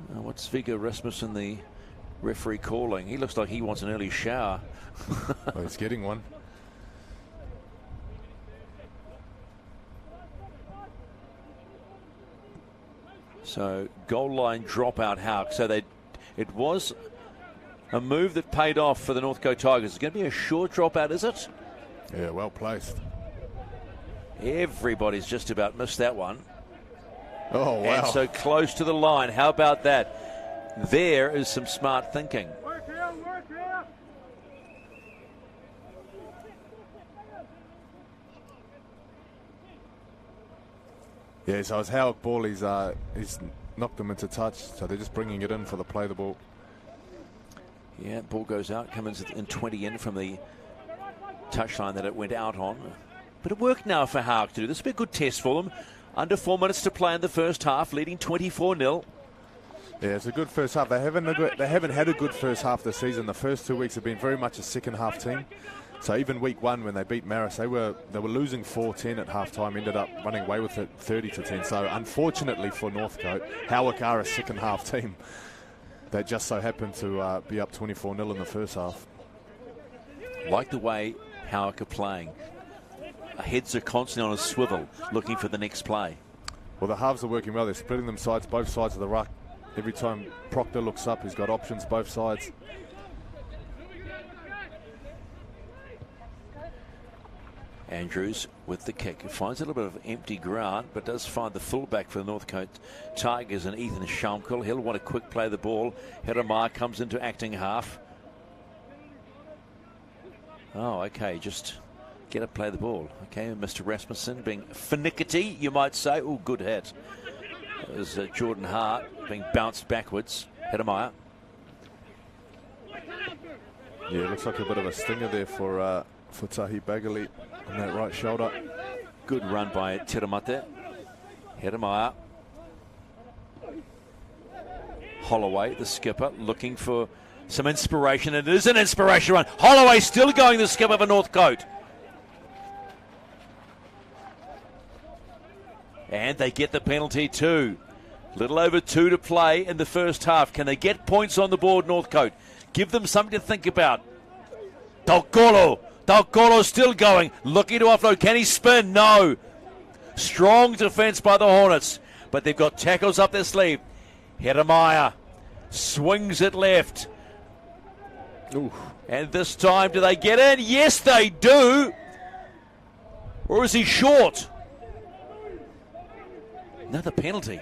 What's Viggo Rasmussen, the referee, calling? He looks like he wants an early shower. Well, he's getting one. So goal line dropout, Howick. So it was a move that paid off for the Northcote Tigers. It's going to be a short dropout, is it? Yeah, well placed. Everybody's just about missed that one. Oh, wow. And so close to the line. How about that? There is some smart thinking. Yeah, so it's Howick ball. He's knocked him into touch, so they're just bringing it in for the play the ball. Yeah, ball goes out, comes in 20 in from the touchline that it went out on. But it worked now for Howick to do. This will be a good test for them. Under 4 minutes to play in the first half, leading 24-0. Yeah, it's a good first half. They haven't had a good first half this season. The first 2 weeks have been very much a second half team. So even week 1 when they beat Marist, they were losing 4-10 at halftime, ended up running away with it 30-10. So unfortunately for Northcote, Howick are a second half team that just so happened to be up 24-0 in the first half. Like the way Howick are playing. Heads are constantly on a swivel, looking for the next play. Well, the halves are working well. They're splitting them sides, both sides of the ruck. Every time Proctor looks up, he's got options both sides. Andrews with the kick. He finds a little bit of empty ground, but does find the fullback for the Northcote Tigers and Ethan Schaumkel. He'll want a quick play of the ball. Hedemar comes into acting half. Oh, okay, just get up, play the ball. Okay, Mr. Rasmussen being finicky, you might say. Oh, good hit. It was Jordan Hart being bounced backwards. Hedemar. Yeah, it looks like a bit of a stinger there for Tahi Bagali on that right shoulder. Good run by Tiramate. Hedemar. Holloway, the skipper, looking for some inspiration. It is an inspiration run. Holloway still going, the skipper for Northcote. And they get the penalty too. Little over 2 to play in the first half. Can they get points on the board, Northcote? Give them something to think about. Dalcolo still going. Looking to offload. Can he spin? No. Strong defence by the Hornets. But they've got tackles up their sleeve. Hedemar swings it left. Ooh. And this time, do they get in? Yes, they do. Or is he short? Another penalty.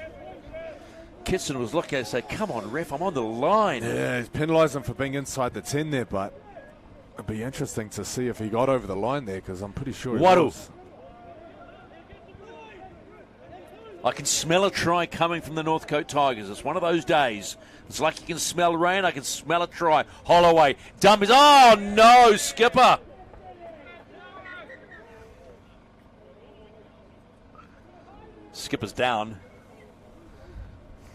Kitson was looking and said, come on, ref, I'm on the line. Yeah, he's penalised him for being inside the 10 there, but it'd be interesting to see if he got over the line there, because I'm pretty sure he was. I can smell a try coming from the Northcote Tigers. It's one of those days. It's like you can smell rain, I can smell a try. Holloway, dummies. Oh, no, skipper. Skipper's down.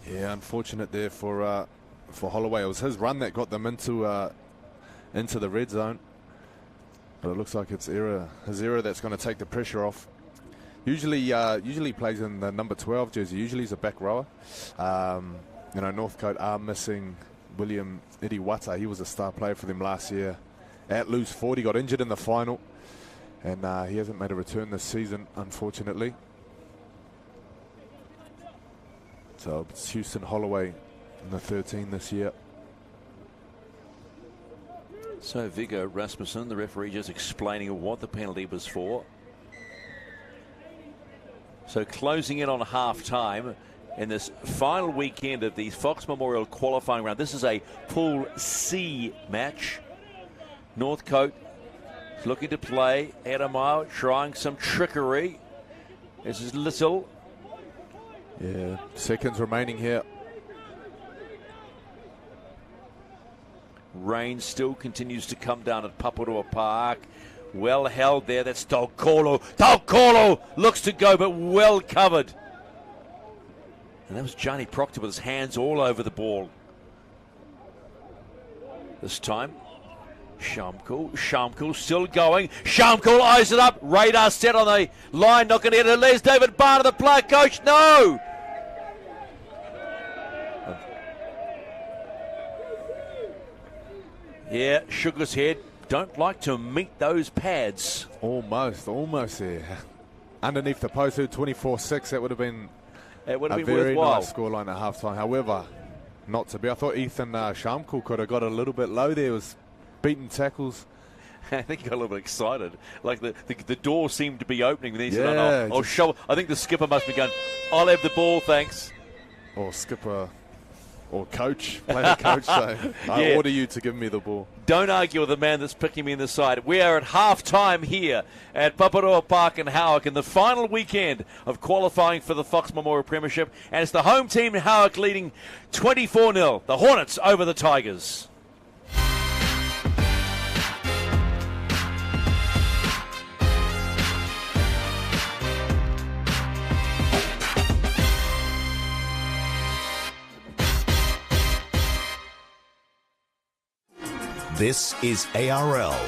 Yeah, unfortunate there for Holloway. It was his run that got them into the red zone. But it looks like it's his error that's going to take the pressure off. Usually plays in the number 12 jersey. Usually he's a back rower. Northcote are missing William Idiwata. He was a star player for them last year at loose 40. Got injured in the final. And he hasn't made a return this season, unfortunately. So it's Houston Holloway in the 13 this year. So Viggo Rasmussen, the referee, just explaining what the penalty was for. So closing in on half-time in this final weekend of the Fox Memorial Qualifying Round. This is a Pool C match. Northcote is looking to play. Hedemar trying some trickery. This is Little. Yeah, seconds remaining here. Rain still continues to come down at Paparoa Park. Well held there. That's Dalcolo. Dalcolo looks to go, but well covered. And that was Johnny Proctor with his hands all over the ball. This time, Shamkul still going. Shamkul eyes it up. Radar set on the line. Not going to get it. Les David Barner, the player coach. No! Yeah, Sugar's Head don't like to meet those pads. Almost there. Underneath the post, 24-6, that would have been It would have a been very worthwhile. nice scoreline at half-time. However, not to be. I thought Ethan Shamkul could have got a little bit low there. Was beating tackles. I think he got a little bit excited. Like the door seemed to be opening. And he said, Yeah, I'll show. I think the skipper must be going, I'll have the ball, thanks. Or skipper, or coach, player coach, say, I order you to give me the ball. Don't argue with the man that's picking me in the side. We are at half-time here at Paparoa Park in Howick in the final weekend of qualifying for the Fox Memorial Premiership. And it's the home team in Howick leading 24-0. The Hornets over the Tigers. This is ARL.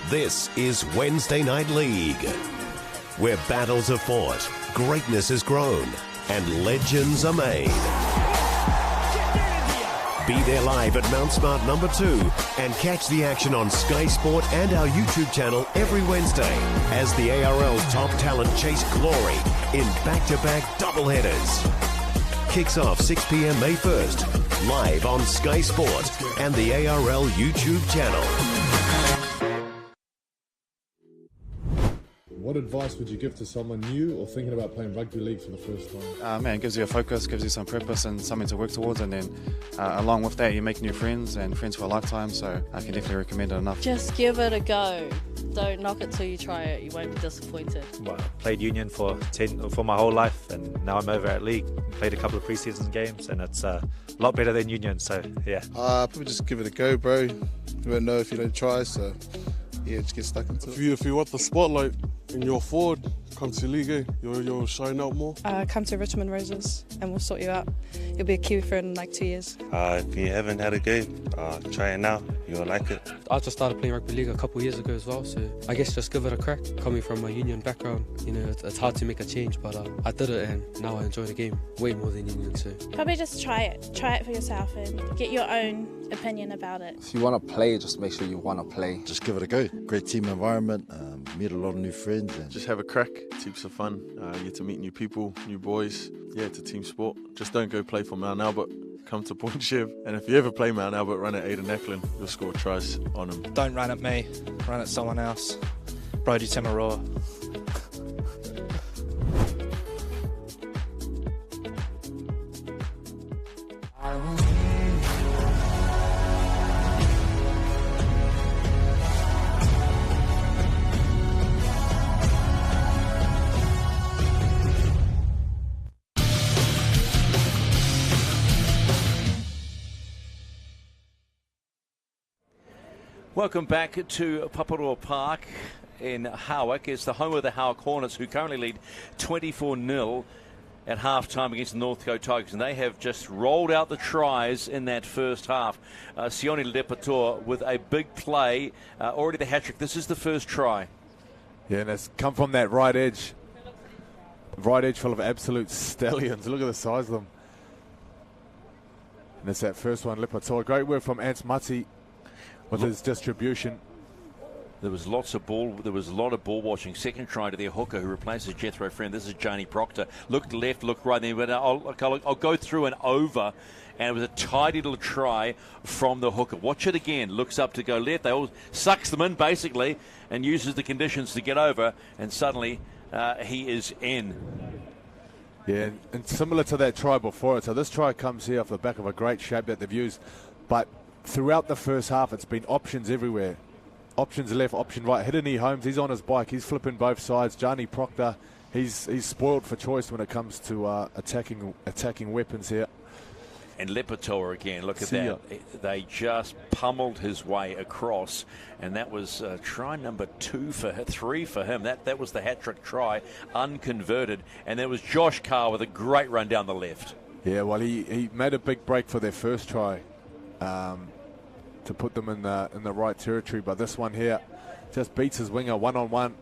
This is Wednesday Night League, where battles are fought, greatness is grown, and legends are made. Be there live at Mount Smart number 2 and catch the action on Sky Sport and our YouTube channel every Wednesday as the ARL's top talent chase glory in back-to-back doubleheaders. Kicks off 6 p.m. May 1st, live on Sky Sport and the ARL YouTube channel. What advice would you give to someone new or thinking about playing rugby league for the first time? Man, it gives you a focus, gives you some purpose and something to work towards, and then along with that you make new friends and friends for a lifetime, so I can definitely recommend it enough. Just give it a go. Don't knock it till you try it. You won't be disappointed. Well, I played union for my whole life, and now I'm over at league. Played a couple of pre-season games, and it's a lot better than union, so yeah. Probably just give it a go, bro. You won't know if you don't try, so yeah, just get stuck into it. If you want the spotlight and you're forward, come to league, you'll shine out more. Come to Richmond Roses and we'll sort you out. You'll be a Kiwi for in like 2 years. If you haven't had a game, try it now. You'll like it. I just started playing rugby league a couple of years ago as well, so I guess just give it a crack. Coming from a union background, you know, it's hard to make a change, but I did it and now I enjoy the game way more than union. So probably just try it for yourself and get your own opinion about it. If you want to play, just make sure you want to play. Just give it a go. Great team environment, meet a lot of new friends. And just have a crack. Heaps of fun. You get to meet new people, new boys. Yeah, it's a team sport. Just don't go play for Mount Albert. Come to Port Shiv. And if you ever play Mount Albert, run at Aidan Eklund. You'll score tries on them. Don't run at me. Run at someone else. Brody Tamaroa. Welcome back to Paparoa Park in Howick. It's the home of the Howick Hornets, who currently lead 24-0 at half-time against the Northcote Tigers. And they have just rolled out the tries in that first half. Sione Lepator with a big play, already the hat-trick. This is the first try. Yeah, and it's come from that right edge. Right edge full of absolute stallions. Look at the size of them. And it's that first one, Lepator. Great work from Ants Mati with his distribution. There was lots of ball. There was a lot of ball watching. Second try to their hooker, who replaces Jethro Friend. This is Johnny Proctor. Looked left, looked right. Then I'll go through and over, and it was a tidy little try from the hooker. Watch it again. Looks up to go left. They all sucks them in basically, and uses the conditions to get over. And suddenly he is in. Yeah, and similar to that try before it. So this try comes here off the back of a great shape that they've used, but throughout the first half, it's been options everywhere. Options left, option right. Hidini Holmes, he's on his bike. He's flipping both sides. Johnny Proctor, he's spoiled for choice when it comes to attacking weapons here. And Lepator again, look at that. They just pummeled his way across, and that was try number 3 for him. That was the hat-trick try, unconverted. And there was Josh Carr with a great run down the left. Yeah, well, he made a big break for their first try. to put them in the right territory. But this one here just beats his winger one-on-one.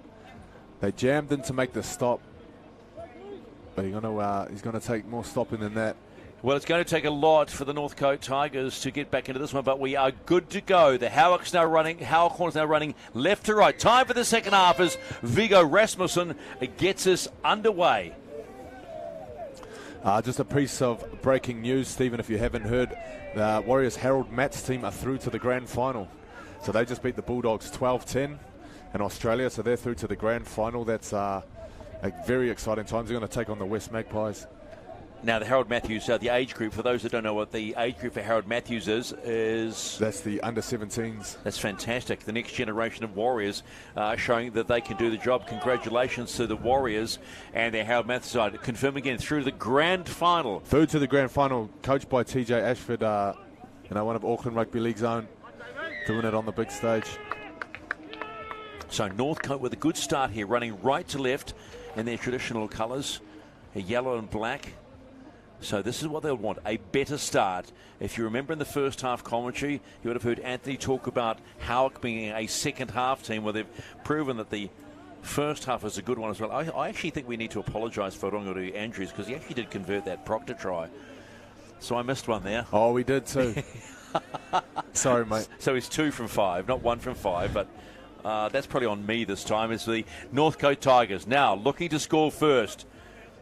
They jammed in to make the stop, but he's going to take more stopping than that. Well, it's going to take a lot for the Northcote Tigers to get back into this one, but we are good to go. The Howick Hornets now running left to right. Time for the second half as Viggo Rasmussen gets us underway. Just a piece of breaking news, Stephen, if you haven't heard. The Warriors' Harold Matt's team are through to the grand final. So they just beat the Bulldogs 12-10 in Australia, so they're through to the grand final. That's a very exciting time. They're going to take on the West Magpies. Now, the Harold Matthews, the age group, for those that don't know what the age group for Harold Matthews is... That's the under-17s. That's fantastic. The next generation of Warriors showing that they can do the job. Congratulations to the Warriors and their Harold Matthews side. Confirm again, through the grand final. Through to the grand final, coached by TJ Ashford, one of Auckland Rugby League's own, doing it on the big stage. So Northcote with a good start here, running right to left in their traditional colours, yellow and black. So this is what they'll want, a better start. If you remember in the first half commentary, you would have heard Anthony talk about Howick being a second half team where they've proven that the first half was a good one as well. I actually think we need to apologise for Rongodu Andrews because he actually did convert that Proctor try. So I missed one there. Oh, we did too. Sorry, mate. So he's 2 from 5, not 1 from 5, but that's probably on me this time. It's the Northcote Tigers now looking to score first.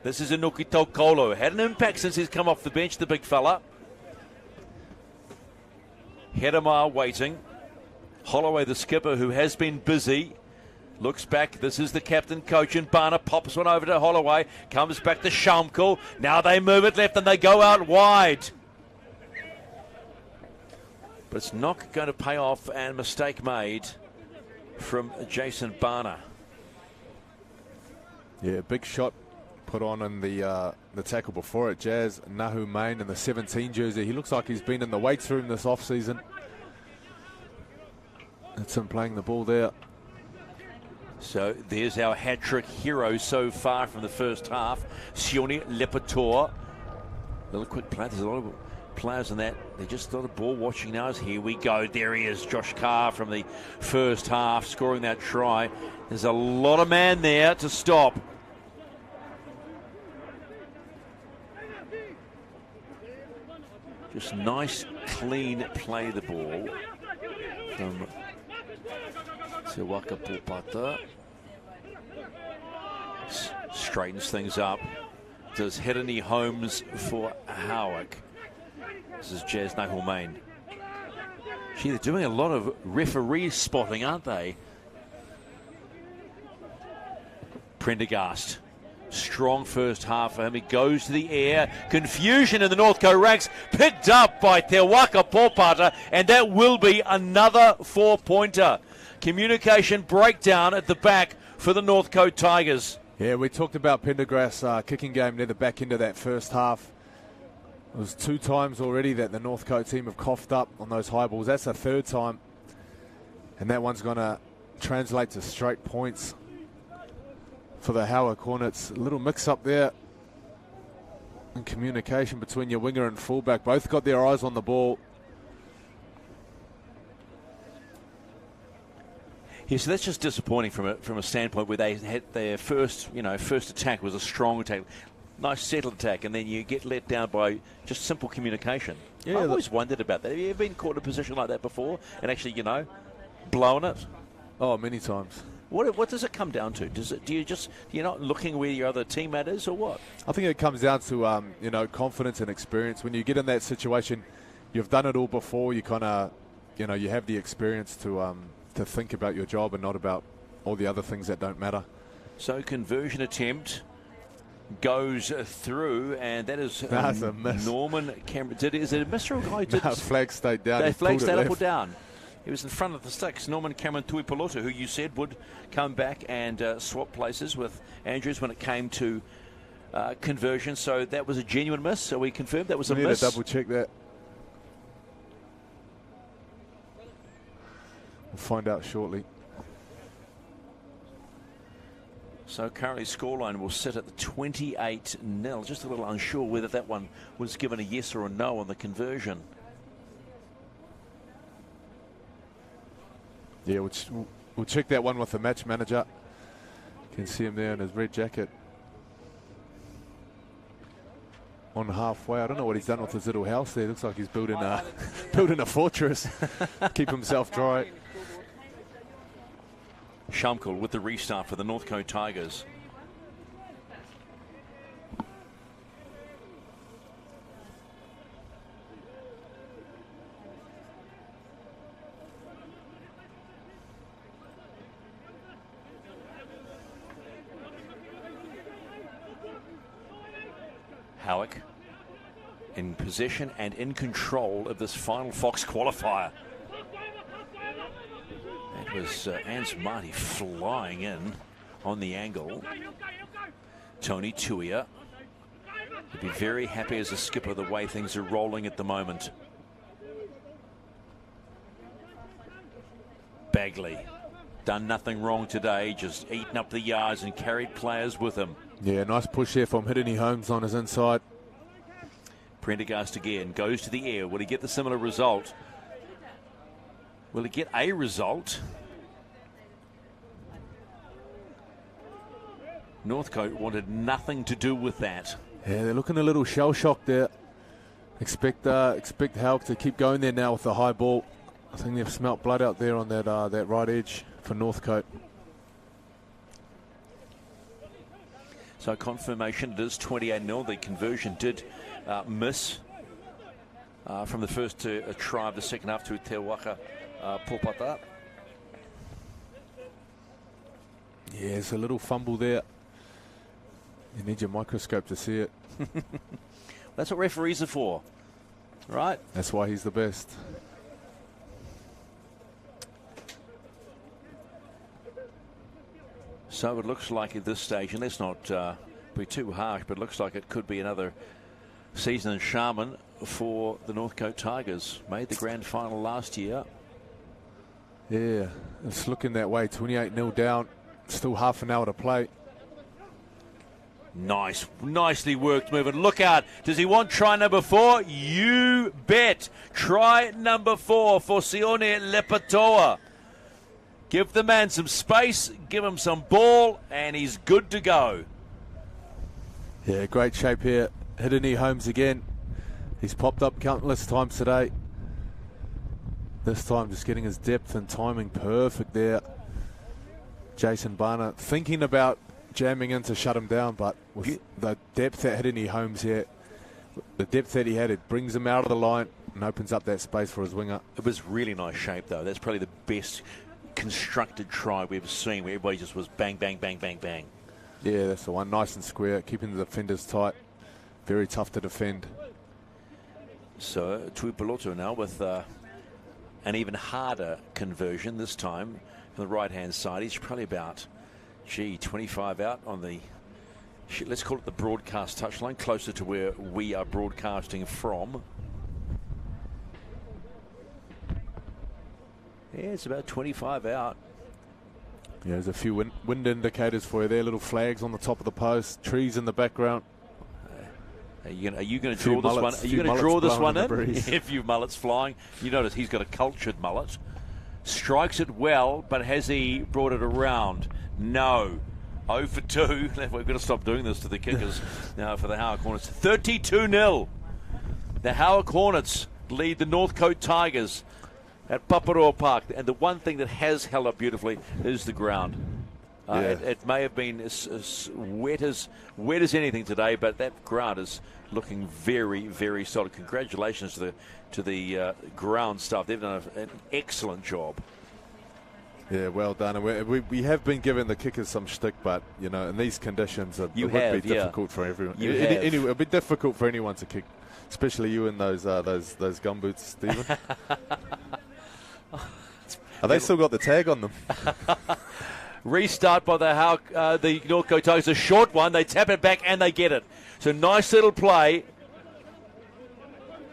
This is Inuki Tokolo. Had an impact since he's come off the bench, the big fella. Hedemar waiting. Holloway, the skipper, who has been busy, looks back. This is the captain coach, and Barner pops one over to Holloway. Comes back to Shamkel. Now they move it left and they go out wide. But it's not going to pay off, and mistake made from Jason Barner. Yeah, big shot put on in the tackle before it. Jazz Nahu Main in the 17 jersey. He looks like he's been in the weights room this off-season. That's him playing the ball there. So there's our hat-trick hero so far from the first half, Sione Lepator. Little quick play. There's a lot of players in that. They're just a lot of ball watching now. Here we go. There he is, Josh Carr from the first half, scoring that try. There's a lot of man there to stop. Just nice, clean play the ball from Sewaka Pupata. Straightens things up. Does Hedeni Holmes for Howick. This is Jazz Nahu-Main. Gee, they're doing a lot of referee spotting, aren't they? Prendergast. Strong first half for him. He goes to the air. Confusion in the Northcote ranks. Picked up by Te Waka Popata. And that will be another 4-pointer. Communication breakdown at the back for the Northcote Tigers. Yeah, we talked about Pendergrass' kicking game near the back end of that first half. It was 2 times already that the Northcote team have coughed up on those high balls. That's the 3rd time. And that one's going to translate to straight points for the Howick Hornets. A little mix-up there in communication between your winger and fullback. Both got their eyes on the ball. Yeah, so that's just disappointing from a standpoint where they had their first attack was a strong attack. Nice settled attack, and then you get let down by just simple communication. Yeah, I've always wondered about that. Have you ever been caught in a position like that before and actually, blown it? Oh, many times. What does it come down to? You're not looking where your other teammate is, or what? I think it comes down to confidence and experience. When you get in that situation, you've done it all before. You kind of, you have the experience to think about your job and not about all the other things that don't matter. So conversion attempt goes through, and that is that's a miss. Norman Cameron. Is it a miss or a guy? No, flag stayed down. They flag stayed up or down. He was in front of the sticks. Norman Cameron Tuipolotu, who you said would come back and swap places with Andrews when it came to conversion. So that was a genuine miss. So we confirmed that was a miss. We need to double check that. We'll find out shortly. So currently scoreline will sit at the 28-0. Just a little unsure whether that one was given a yes or a no on the conversion. Yeah, we'll check that one with the match manager. You can see him there in his red jacket. On halfway, I don't know what he's done with his little house there. Looks like he's building a fortress. Keep himself dry. Shumkel with the restart for the Northcote Tigers. Howick in possession and in control of this final Fox qualifier. It was Ans Marty flying in on the angle. Tony Tuia would be very happy as a skipper the way things are rolling at the moment. Bagley done nothing wrong today, just eaten up the yards and carried players with him. Yeah, nice push there from Hidini Holmes on his inside. Prendergast again goes to the air. Will he get the similar result? Will he get a result? Northcote wanted nothing to do with that. Yeah, they're looking a little shell-shocked there. Expect Howick to keep going there now with the high ball. I think they've smelt blood out there on that right edge for Northcote. So confirmation, it is 28-0. The conversion did miss from the first try of the second half to Te Waka Popata. Yeah, it's a little fumble there. You need your microscope to see it. That's what referees are for, right? That's why he's the best. So it looks like at this stage, and let's not be too harsh, but it looks like it could be another season in Sharman for the Northcote Tigers. Made the grand final last year. Yeah, it's looking that way. 28-0 down. Still half an hour to play. Nicely worked move. And look out. Does he want try number 4? You bet. Try number 4 for Sione Lepatoa. Give the man some space, give him some ball, and he's good to go. Yeah, great shape here. Hidini Holmes again. He's popped up countless times today. This time just getting his depth and timing perfect there. Jason Barner thinking about jamming in to shut him down, but with the depth that Hidini Holmes here, the depth that he had, it brings him out of the line and opens up that space for his winger. It was really nice shape, though. That's probably the best constructed try we've ever seen, where everybody just was bang, bang, bang, bang, bang. Yeah, that's the one. Nice and square, keeping the defenders tight. Very tough to defend. So Tuipulotu now with an even harder conversion this time from the right-hand side. He's probably about, 25 out on the, let's call it the broadcast touchline, closer to where we are broadcasting from. Yeah, it's about 25 out. Yeah, there's a few wind indicators for you there. Little flags on the top of the post, trees in the background. Are you going to draw this one? Are you going to draw this one in? A few mullets flying. You notice he's got a cultured mullet. Strikes it well, but has he brought it around? No. 0 for 2. We've got to stop doing this to the kickers now for the Howick Hornets. 32-0. The Howick Hornets lead the Northcote Tigers at Paparoa Park. And the one thing that has held up beautifully is the ground. It may have been as wet as anything today, but that ground is looking very, very solid. Congratulations to the ground staff. They've done an excellent job. Yeah, well done. And we have been giving the kickers some shtick, but you know, in these conditions, it would be difficult for everyone. Anyway, it'd be difficult for anyone to kick, especially you in those gumboots, Stephen. They still got the tag on them. Restart by the Northcote Tigers, a short one. They tap it back and they get it. So nice little play,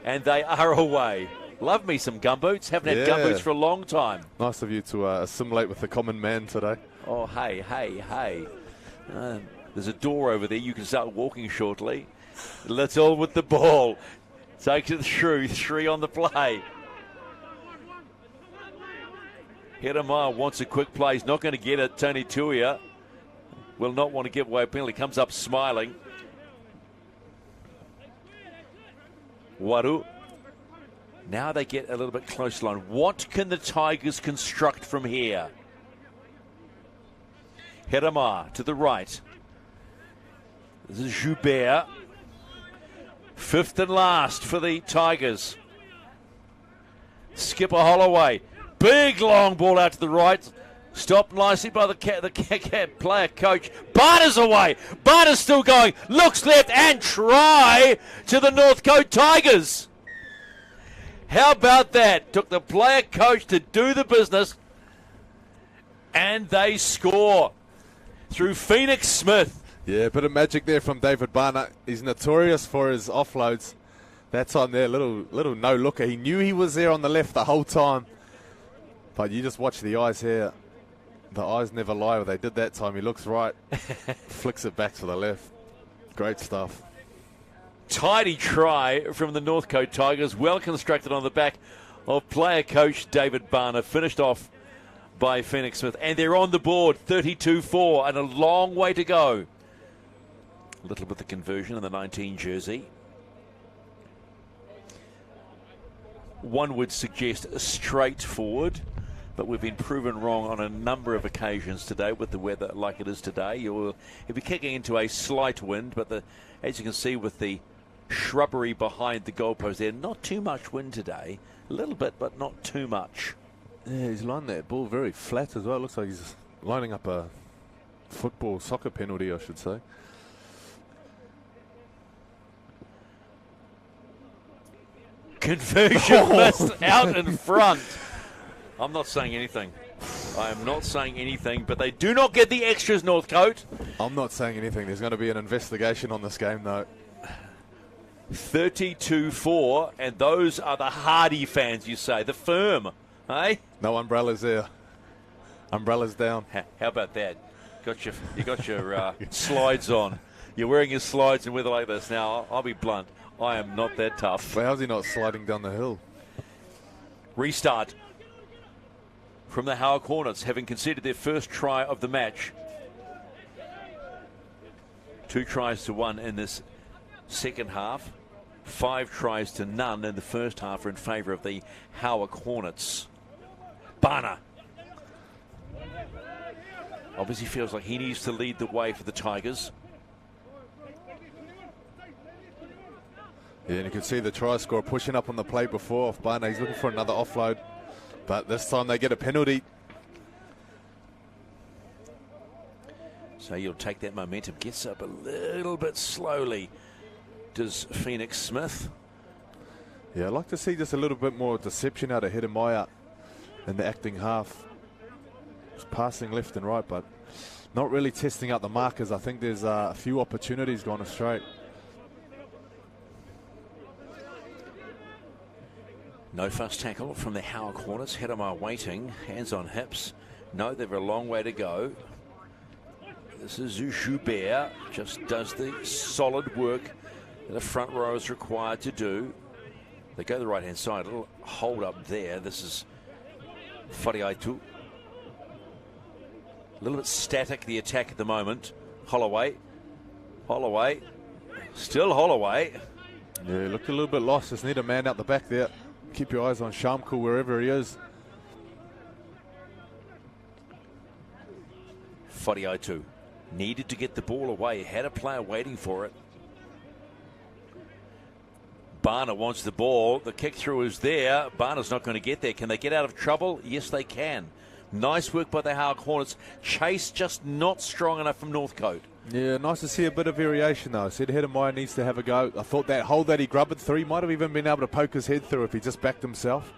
and they are away. Love me some gumboots. Haven't had gumboots for a long time. Nice of you to assimilate with the common man today. Oh, hey. There's a door over there. You can start walking shortly. Let's all with the ball. Takes it through. 3 on the play. Hedemar wants a quick play. He's not going to get it. Tony Tuia will not want to give away a penalty. Comes up smiling. Waru. Now they get a little bit close line. What can the Tigers construct from here? Hedemar to the right. This is Joubert. Fifth and last for the Tigers. Skipper Holloway. Big long ball out to the right. Stopped nicely by the player coach. Barter's away. Barter's still going. Looks left and try to the Northcote Tigers. How about that? Took the player coach to do the business. And they score through Phoenix Smith. Yeah, a bit of magic there from David Barner. He's notorious for his offloads. That's on there, little no-looker. He knew he was there on the left the whole time. But you just watch the eyes here. The eyes never lie. They did that time. He looks right, flicks it back to the left. Great stuff. Tidy try from the Northcote Tigers. Well constructed on the back of player coach David Barner. Finished off by Phoenix Smith. And they're on the board, 32-4, and a long way to go. A little bit of conversion in the 19 jersey. One would suggest straightforward, but we've been proven wrong on a number of occasions today with the weather like it is today. You'll be kicking into a slight wind, but as you can see with the shrubbery behind the goalpost there, not too much wind today. A little bit, but not too much. Yeah, he's lined that ball very flat as well. Looks like he's lining up a soccer penalty, I should say. Conversion missed out in front. I'm not saying anything. I am not saying anything, but they do not get the extras, Northcote. I'm not saying anything. There's going to be an investigation on this game, though. 32-4, and those are the hardy fans, you say. The firm, eh? No umbrellas there. Umbrellas down. How about that? You got your slides on. You're wearing your slides in weather like this. Now, I'll be blunt. I am not that tough. Well, how's he not sliding down the hill? Restart from the Howick Hornets, having conceded their first try of the match. 2 tries to 1 in this second half. 5 tries to none in the first half are in favour of the Howick Hornets. Barner obviously feels like he needs to lead the way for the Tigers. Yeah, and you can see the try scorer pushing up on the play before off Barner. He's looking for another offload, but this time they get a penalty. So you'll take that momentum. Gets up a little bit slowly, does Phoenix Smith. Yeah, I'd like to see just a little bit more deception out of Hedemar in the acting half. He's passing left and right, but not really testing out the markers. I think there's a few opportunities gone astray. No fuss tackle from the Howick Hornets. Hedemar waiting, hands on hips. No, they've a long way to go. This is Joubert, just does the solid work that the front row is required to do. They go to the right-hand side, a little hold up there. This is Fariaitu. A little bit static, the attack at the moment. Holloway, still Holloway. Yeah, looked a little bit lost. Just need a man out the back there. Keep your eyes on Shamku wherever he is. Fariaitu needed to get the ball away. Had a player waiting for it. Barner wants the ball. The kick through is there. Barner's not going to get there. Can they get out of trouble? Yes, they can. Nice work by the Howick Hornets. Chase just not strong enough from Northcote. Yeah, nice to see a bit of variation though. I said Hedemar needs to have a go. I thought that hole that he grubbed through, he might have even been able to poke his head through if he just backed himself.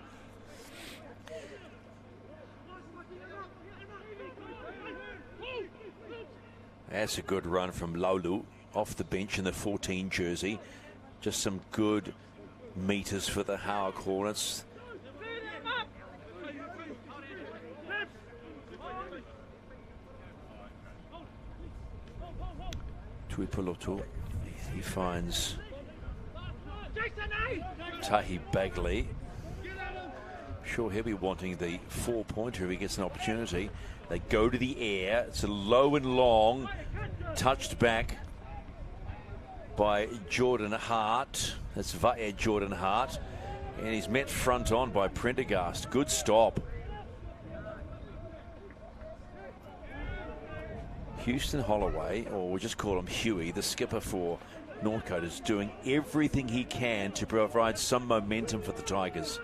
That's a good run from Lolu off the bench in the 14 jersey. Just some good meters for the Howick Hornets. Tuipulotu, he finds Tahi Bagley. Sure, he'll be wanting the 4-pointer if he gets an opportunity. They go to the air. It's a low and long, touched back by Jordan Hart. That's via Jordan Hart. And he's met front on by Prendergast. Good stop. Houston Holloway, or we'll just call him Huey, the skipper for Northcote, is doing everything he can to provide some momentum for the Tigers.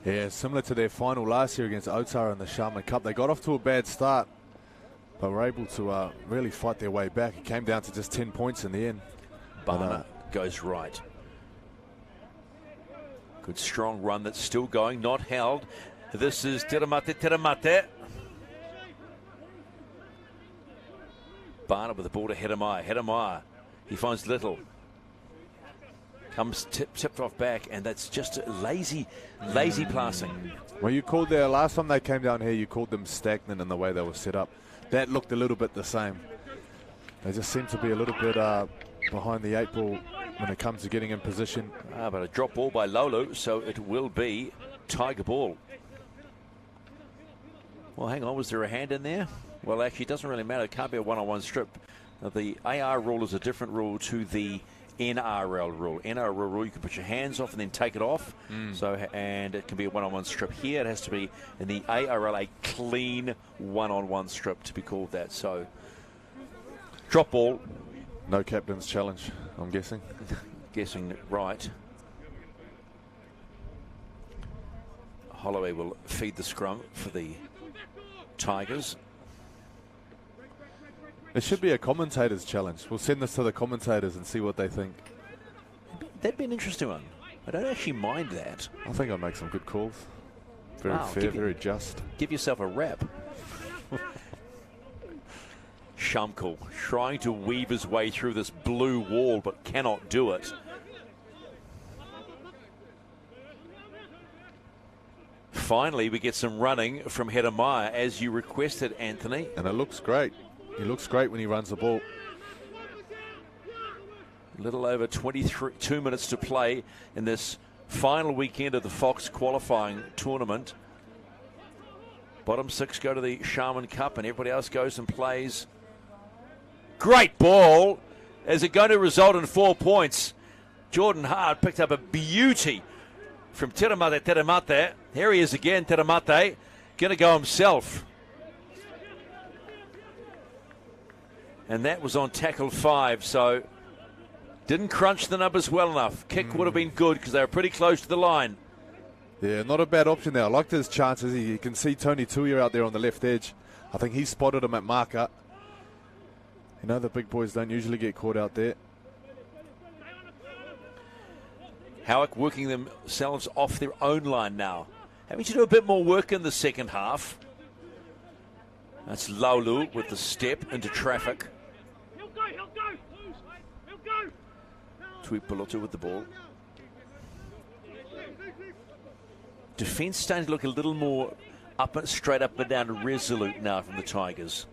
Yeah, similar to their final last year against Otara in the Sharman Cup. They got off to a bad start, but were able to really fight their way back. It came down to just 10 points in the end. Barner goes right. Good strong run that's still going, not held. This is Teramate. Barner with the ball to Hedemeier. He finds Little. Comes tipped off back, and that's just a lazy passing. Well, you called there last time they came down here, you called them stagnant in the way they were set up. That looked a little bit the same. They just seem to be a little bit behind the 8 ball when it comes to getting in position. But a drop ball by Lolo, so it will be Tiger ball. Well, hang on, was there a hand in there? Well, actually, it doesn't really matter. It can't be a one-on-one strip. Now, the AR rule is a different rule to the NRL rule. NRL rule, you can put your hands off and then take it off. And it can be a one-on-one strip. Here, it has to be in the ARL a clean one-on-one strip to be called that. So, drop ball. No captain's challenge, I'm guessing. Guessing right. Holloway will feed the scrum for the Tigers. It should be a commentator's challenge. We'll send this to the commentators and see what they think. That'd be an interesting one. I don't actually mind that. I think I'll make some good calls. Very fair, very just. Give yourself a rap. Shumkel trying to weave his way through this blue wall, but cannot do it. Finally, we get some running from Hedemeier, as you requested, Anthony. And it looks great. He looks great when he runs the ball. A little over 22 minutes to play in this final weekend of the Fox qualifying tournament. Bottom 6 go to the Sharman Cup, and everybody else goes and plays. Great ball. Is it going to result in 4 points? Jordan Hart picked up a beauty from Teramate. Here he is again, Teramate. Going to go himself. And that was on tackle 5, so didn't crunch the numbers well enough. Kick would have been good because they were pretty close to the line. Yeah, not a bad option there. I liked his chances. You can see Tony Tuia out there on the left edge. I think he spotted him at marker. You know, the big boys don't usually get caught out there. Howick working themselves off their own line now. Having to do a bit more work in the second half. That's Laulu with the step into traffic. Tuipulotu with the ball. Defence starting to look a little more straight up and down resolute now from the Tigers.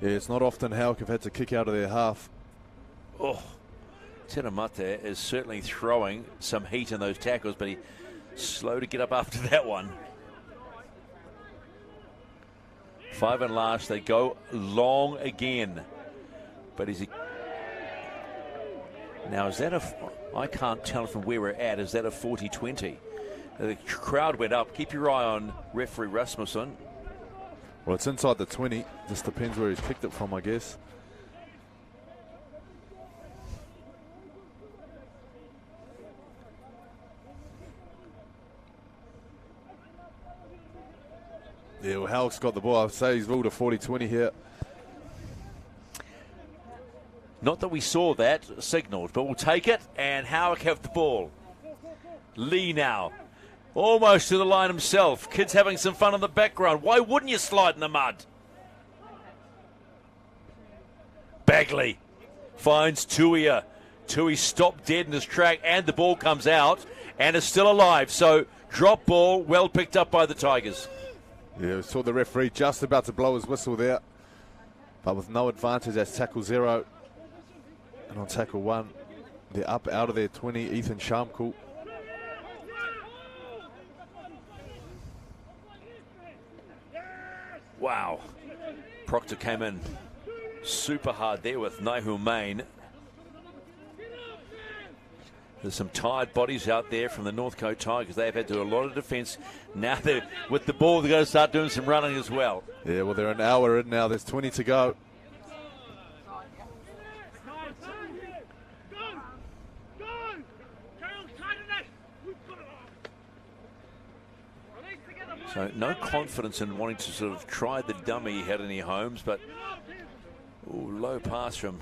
Yeah, it's not often Howick have had to kick out of their half. Oh, Teramate is certainly throwing some heat in those tackles, but he's slow to get up after that one. 5 and last, they go long again. But is he... Now, is that a... I can't tell from where we're at. Is that a 40-20? The crowd went up. Keep your eye on referee Rasmussen. Well, it's inside the 20. Just depends where he's kicked it from, I guess. Yeah, well, Howick's got the ball. I'd say he's ruled a 40-20 here. Not that we saw that signalled, but we'll take it, and Howick have the ball. Lee now, almost to the line himself. Kids having some fun in the background. Why wouldn't you slide in the mud? Bagley finds Tuia. Tui stopped dead in his track, and the ball comes out, and is still alive. So, drop ball, well picked up by the Tigers. Yeah, we saw the referee just about to blow his whistle there, but with no advantage. That's tackle 0. And on tackle 1, They're up out of their 20, Ethan Shamkul. Wow. Proctor came in super hard there with Nahum Main. There's some tired bodies out there from the Northcote Tigers. They've had to do a lot of defence. Now they're with the ball, they've got to start doing some running as well. Yeah, well, they're an hour in now. There's 20 to go. So no confidence in wanting to sort of try the dummy he had any Holmes, but low pass from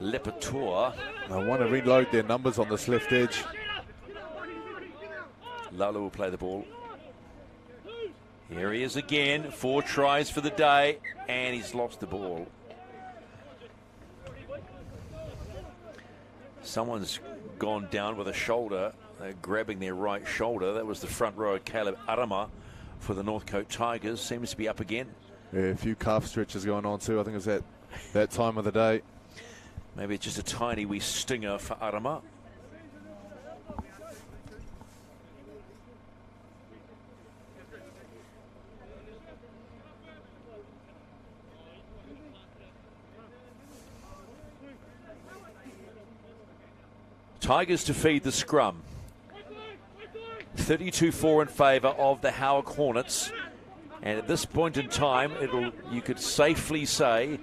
Lepator. I want to reload their numbers on this left edge. Lala will play the ball. Here he is again. 4 tries for the day, and he's lost the ball. Someone's gone down with a shoulder. They're grabbing their right shoulder. That was the front row, Caleb Arama, for the Northcote Tigers. Seems to be up again. Yeah, a few calf stretches going on too. I think it's that time of the day. Maybe it's just a tiny wee stinger for Arama. Tigers to feed the scrum. 32-4 in favour of the Howick Hornets. And at this point in time, you could safely say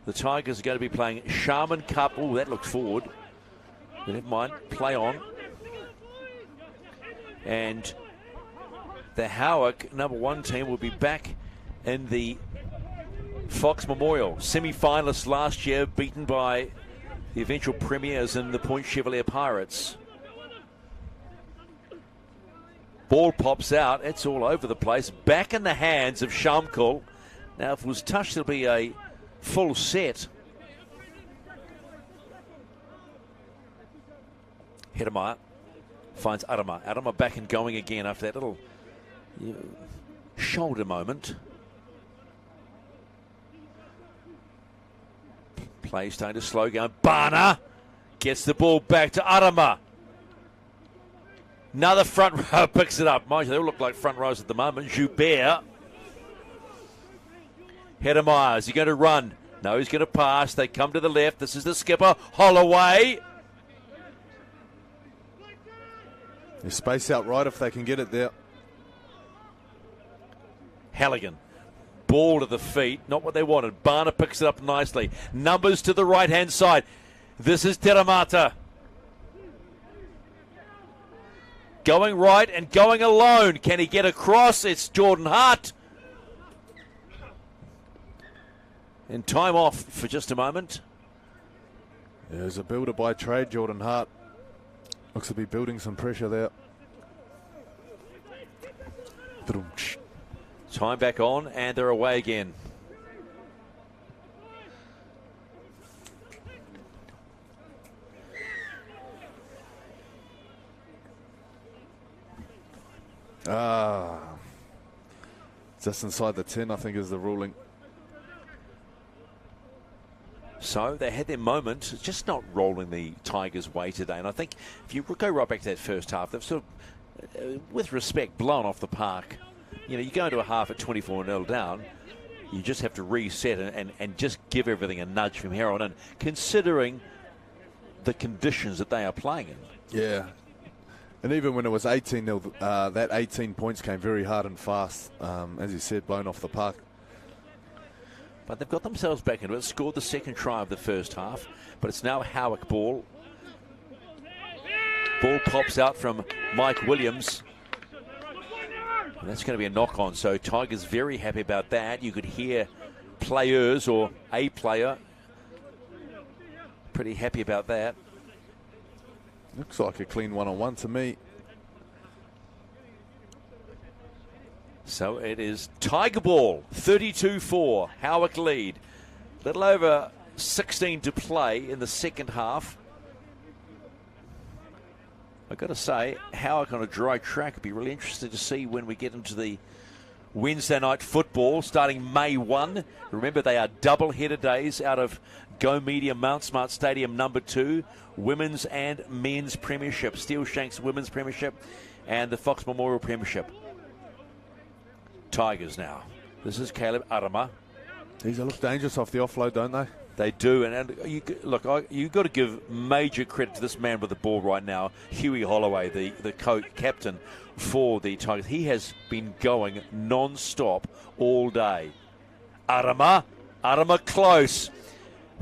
the Tigers are going to be playing Sharman Cup. Oh, that looks forward. But never mind, play on. And the Howick #1 team will be back in the Fox Memorial. Semi-finalists last year, beaten by the eventual premiers in the Point Chevalier Pirates. Ball pops out. It's all over the place. Back in the hands of Shamkul. Now, if it was touched, it'll be a full set. Hedemeier finds Arama. Arama back and going again after that little shoulder moment. Play starting to slow down. Bana gets the ball back to Arama. Another front row picks it up. Mind you, they all look like front rows at the moment. Joubert. Hedemeier, is he going to run? No, he's going to pass. They come to the left. This is the skipper. Holloway. They space out right if they can get it there. Halligan. Ball to the feet. Not what they wanted. Bana picks it up nicely. Numbers to the right-hand side. This is Teramata. Going right and going alone. Can he get across? It's Jordan Hart. And time off for just a moment. There's a builder by trade, Jordan Hart. Looks to be building some pressure there. Time back on, and they're away again. Just inside the 10, I think, is the ruling. So they had their moment, just not rolling the Tigers' way today. And I think if you go right back to that first half, they've sort of, with respect, blown off the park. You know, you go into a half at 24-0 down, you just have to reset and just give everything a nudge from here on in, considering the conditions that they are playing in. Yeah. And even when it was 18-0, that 18 points came very hard and fast. As you said, blown off the park. But they've got themselves back into it, scored the second try of the first half, but it's now Howick ball. Ball pops out from Mike Williams. And that's going to be a knock-on, so Tigers very happy about that. You could hear players or a player pretty happy about that. Looks like a clean one-on-one to me. So it is Tiger ball, 32-4, Howick lead. Little over 16 to play in the second half. I've got to say, Howick on a dry track would be really interested to see when we get into the Wednesday night football starting May 1. Remember, they are double-header days out of Go Media Mount Smart Stadium #2, Women's and Men's Premiership, Steel Shanks Women's Premiership, and the Fox Memorial Premiership. Tigers now. This is Caleb Arama. These look dangerous off the offload, don't they? They do, and you've got to give major credit to this man with the ball right now, Huey Holloway, the captain for the Tigers. He has been going non-stop all day. Arama close.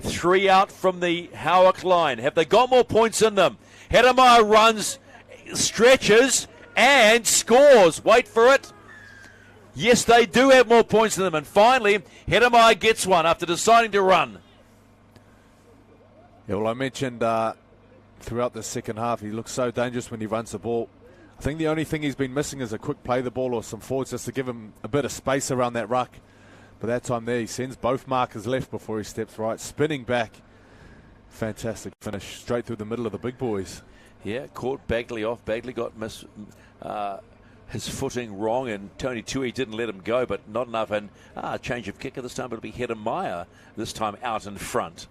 3 out from the Howick line. Have they got more points in them? Hedemeier runs, stretches, and scores. Wait for it. Yes, they do have more points in them. And finally, Hedemeier gets one after deciding to run. Yeah, well, I mentioned throughout the second half, he looks so dangerous when he runs the ball. I think the only thing he's been missing is a quick play the ball or some forwards just to give him a bit of space around that ruck. But that time there, he sends both markers left before he steps right, spinning back. Fantastic finish, straight through the middle of the big boys. Yeah, caught Bagley off. Bagley got his footing wrong, and Tony Tui didn't let him go, but not enough. And change of kicker this time. It'll be Hedemeier this time out in front.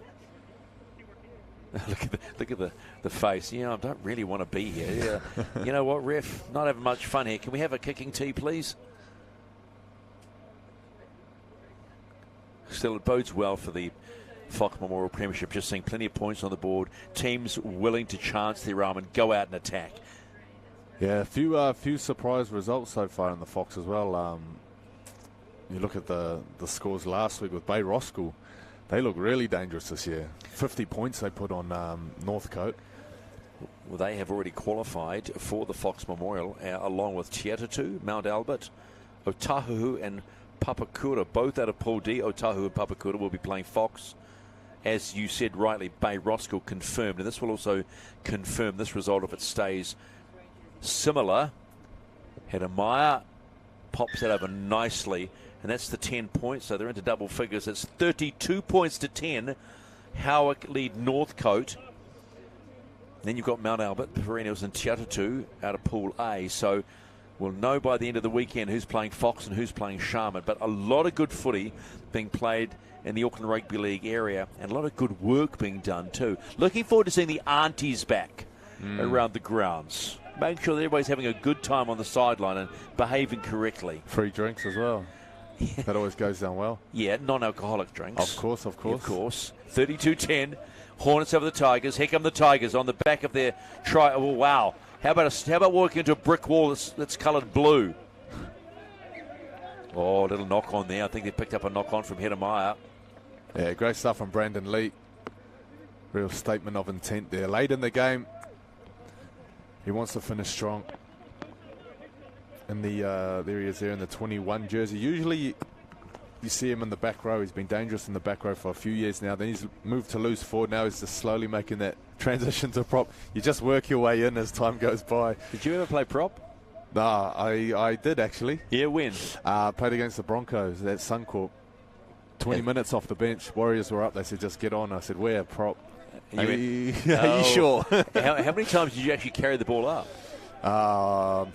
Look at the face. I don't really want to be here. Yeah. You know what, ref? Not having much fun here. Can we have a kicking tee, please? Still, it bodes well for the Fox Memorial Premiership. Just seeing plenty of points on the board. Teams willing to chance their arm and go out and attack. Yeah, a few surprise results so far in the Fox as well. You look at the scores last week with Bay Roskill. They look really dangerous this year. 50 points they put on Northcote. Well, they have already qualified for the Fox Memorial, along with Tiatatu, Mount Albert, Otahuhu, and Papakura, both out of Pool D. Otahuhu and Papakura will be playing Fox. As you said rightly, Bay Roskill confirmed, and this will also confirm this result if it stays similar. Hedemeier pops that over nicely, and that's the 10 points, so they're into double figures. It's 32 points to 10. Howick lead Northcote. Then you've got Mount Albert, Perennials, and Tiatatu out of Pool A, so we'll know by the end of the weekend who's playing Fox and who's playing Sharman. But a lot of good footy being played in the Auckland Rugby League area, and a lot of good work being done too. Looking forward to seeing the aunties back around the grounds. Making sure that everybody's having a good time on the sideline and behaving correctly. Free drinks as well. That always goes down well. Yeah, non-alcoholic drinks. Of course. Of course. 32-10. Hornets over the Tigers. Here come the Tigers on the back of their try. Oh, wow. How about walking into a brick wall that's coloured blue? Oh, a little knock on there. I think they picked up a knock on from Hedemeier. Yeah, great stuff from Brandon Lee. Real statement of intent there. Late in the game, he wants to finish strong. In there he is there in the 21 jersey. Usually you see him in the back row. He's been dangerous in the back row for a few years now. Then he's moved to loose forward. Now he's just slowly making that transition to prop. You just work your way in as time goes by. Did you ever play prop? Nah, I did actually. Yeah, when? Played against the Broncos at Suncorp. 20 minutes off the bench. Warriors were up. They said, just get on. I said, where? Prop. Are you sure? How many times did you actually carry the ball up?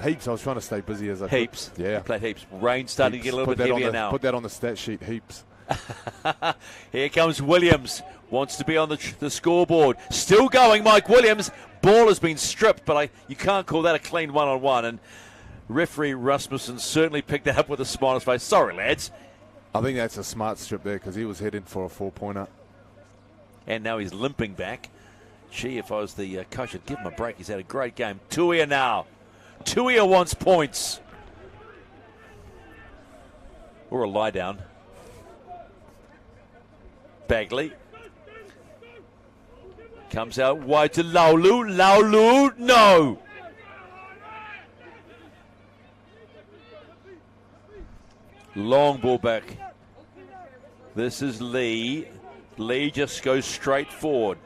Heaps. I was trying to stay busy as I could. Heaps? Yeah. You played heaps. Rain's starting to get a little bit heavier now. Put that on the stat sheet. Heaps. Here comes Williams. Wants to be on the scoreboard. Still going, Mike Williams. Ball has been stripped, but you can't call that a clean one-on-one. And referee Rasmussen certainly picked that up with a smile on his face. Sorry, lads. I think that's a smart strip there because he was heading for a 4-pointer. And now he's limping back. Gee, if I was the coach, I'd give him a break. He's had a great game. Tuia now. Tuia wants points. Or a lie down. Bagley. Comes out wide to Laulu. Laulu, no. Long ball back. This is Lee. Lee just goes straight forward.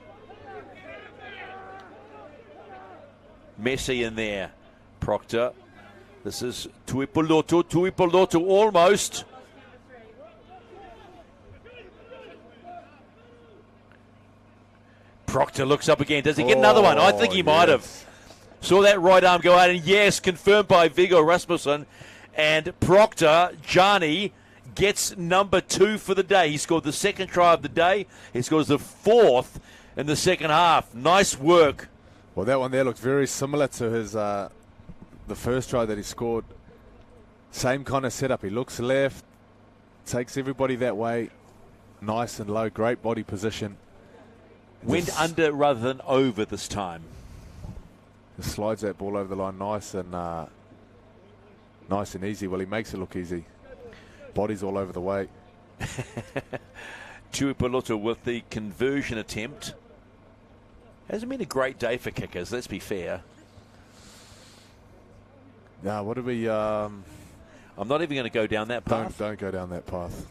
Messi in there. Proctor. This is Tuipolotu. Tuipolotu almost. Proctor looks up again. Does he get another one? I think he might have. Saw that right arm go out, and yes, confirmed by Viggo Rasmussen. And Proctor, Johnny, gets number 2 for the day. He scored the second try of the day. He scores the 4th in the second half. Nice work. Well, that one there looked very similar to his the first try that he scored. Same kind of setup. He looks left, takes everybody that way. Nice and low, great body position. Went under rather than over this time. Just slides that ball over the line nice and easy. Well, he makes it look easy. Body's all over the way. Tuipulotu with the conversion attempt. Hasn't been a great day for kickers, let's be fair. Now, what do we... I'm not even going to go down that path. Don't go down that path.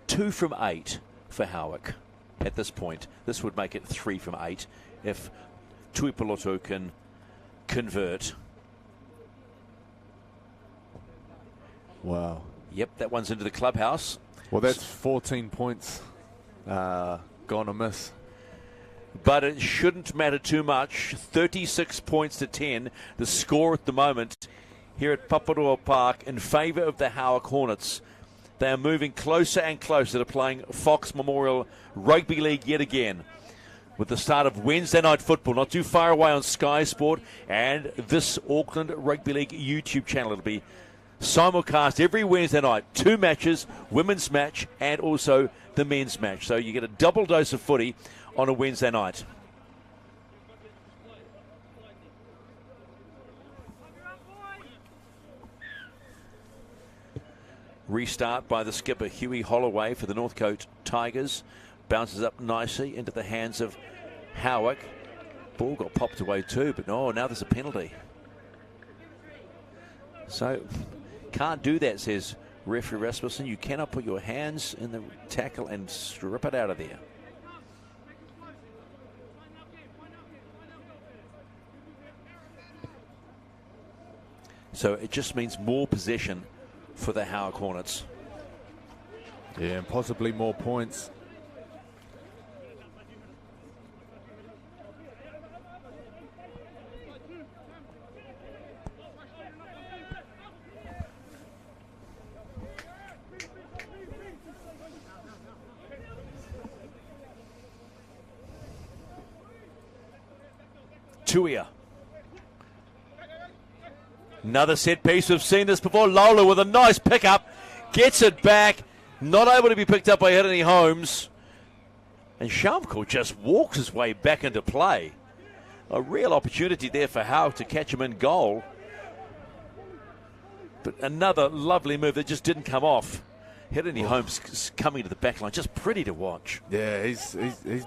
Two from 8 for Howick at this point. This would make it 3 from 8 if Tuipulotu can convert. Wow. Yep, that one's into the clubhouse. Well, that's 14 points gone amiss. But it shouldn't matter too much. 36 points to 10. The score at the moment here at Paparoa Park in favour of the Howick Hornets. They are moving closer and closer to playing Fox Memorial Rugby League yet again. With the start of Wednesday night football, not too far away on Sky Sport and this Auckland Rugby League YouTube channel. It'll be simulcast every Wednesday night. 2 matches, women's match and also the men's match. So you get a double dose of footy on a Wednesday night. Restart by the skipper, Huey Holloway, for the Northcote Tigers. Bounces up nicely into the hands of Howick. Ball got popped away too, but no, now there's a penalty. So, can't do that, says referee Rasmussen. You cannot put your hands in the tackle and strip it out of there. So it just means more possession for the Howick Hornets. Yeah, and possibly more points. Tuia. Another set piece. We've seen this before. Lola with a nice pickup. Gets it back. Not able to be picked up by Hirini Holmes. And Shamkul just walks his way back into play. A real opportunity there for Howe to catch him in goal. But another lovely move that just didn't come off. Hirini Holmes coming to the back line, just pretty to watch. Yeah, he's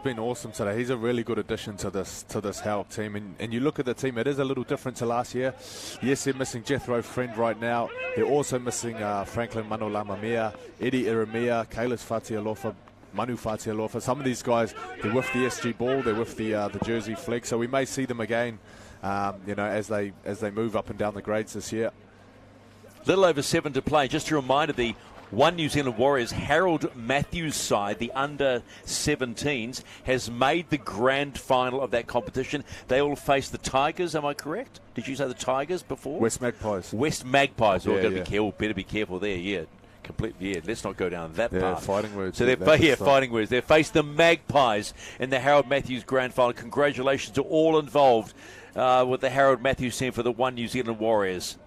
been awesome today. He's a really good addition to this Howick team. And you look at the team, it is a little different to last year. Yes, they're missing Jethro Friend right now. They're also missing Franklin Manolamamea, Eddie Iramia, Kailis Fatialofa, Manu Fatialofa. Some of these guys, they're with the SG ball, they're with the jersey flag. So we may see them again, as they move up and down the grades this year. Little over 7 to play. Just a reminder, the One New Zealand Warriors Harold Matthews side, the under-17s, has made the grand final of that competition. They all face the Tigers, am I correct? Did you say the Tigers before? West Magpies. West Magpies. Better be careful there, yeah. Completely, yeah. Let's not go down that path. Fighting words. So fighting words. They face the Magpies in the Harold Matthews grand final. Congratulations to all involved with the Harold Matthews team for the One New Zealand Warriors.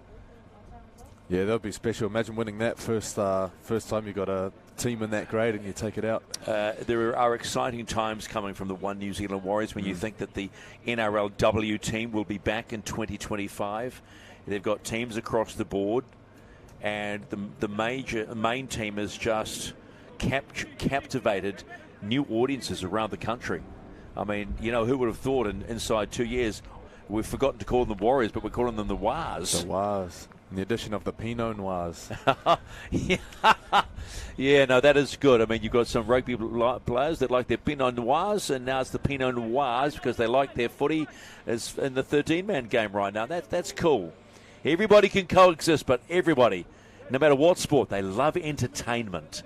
Yeah, that would be special. Imagine winning that first time you got a team in that grade and you take it out. There are exciting times coming from the One New Zealand Warriors when you think that the NRLW team will be back in 2025. They've got teams across the board, and the main team has just captivated new audiences around the country. I mean, who would have thought inside 2 years we've forgotten to call them the Warriors, but we're calling them the Wars. The Wars. The addition of the Pinot Noirs. Yeah, no, that is good. I mean, you've got some rugby players that like their Pinot Noirs, and now it's the Pinot Noirs because they like their footy as in the 13-man game right now. That's cool. Everybody can coexist, but everybody, no matter what sport, they love entertainment.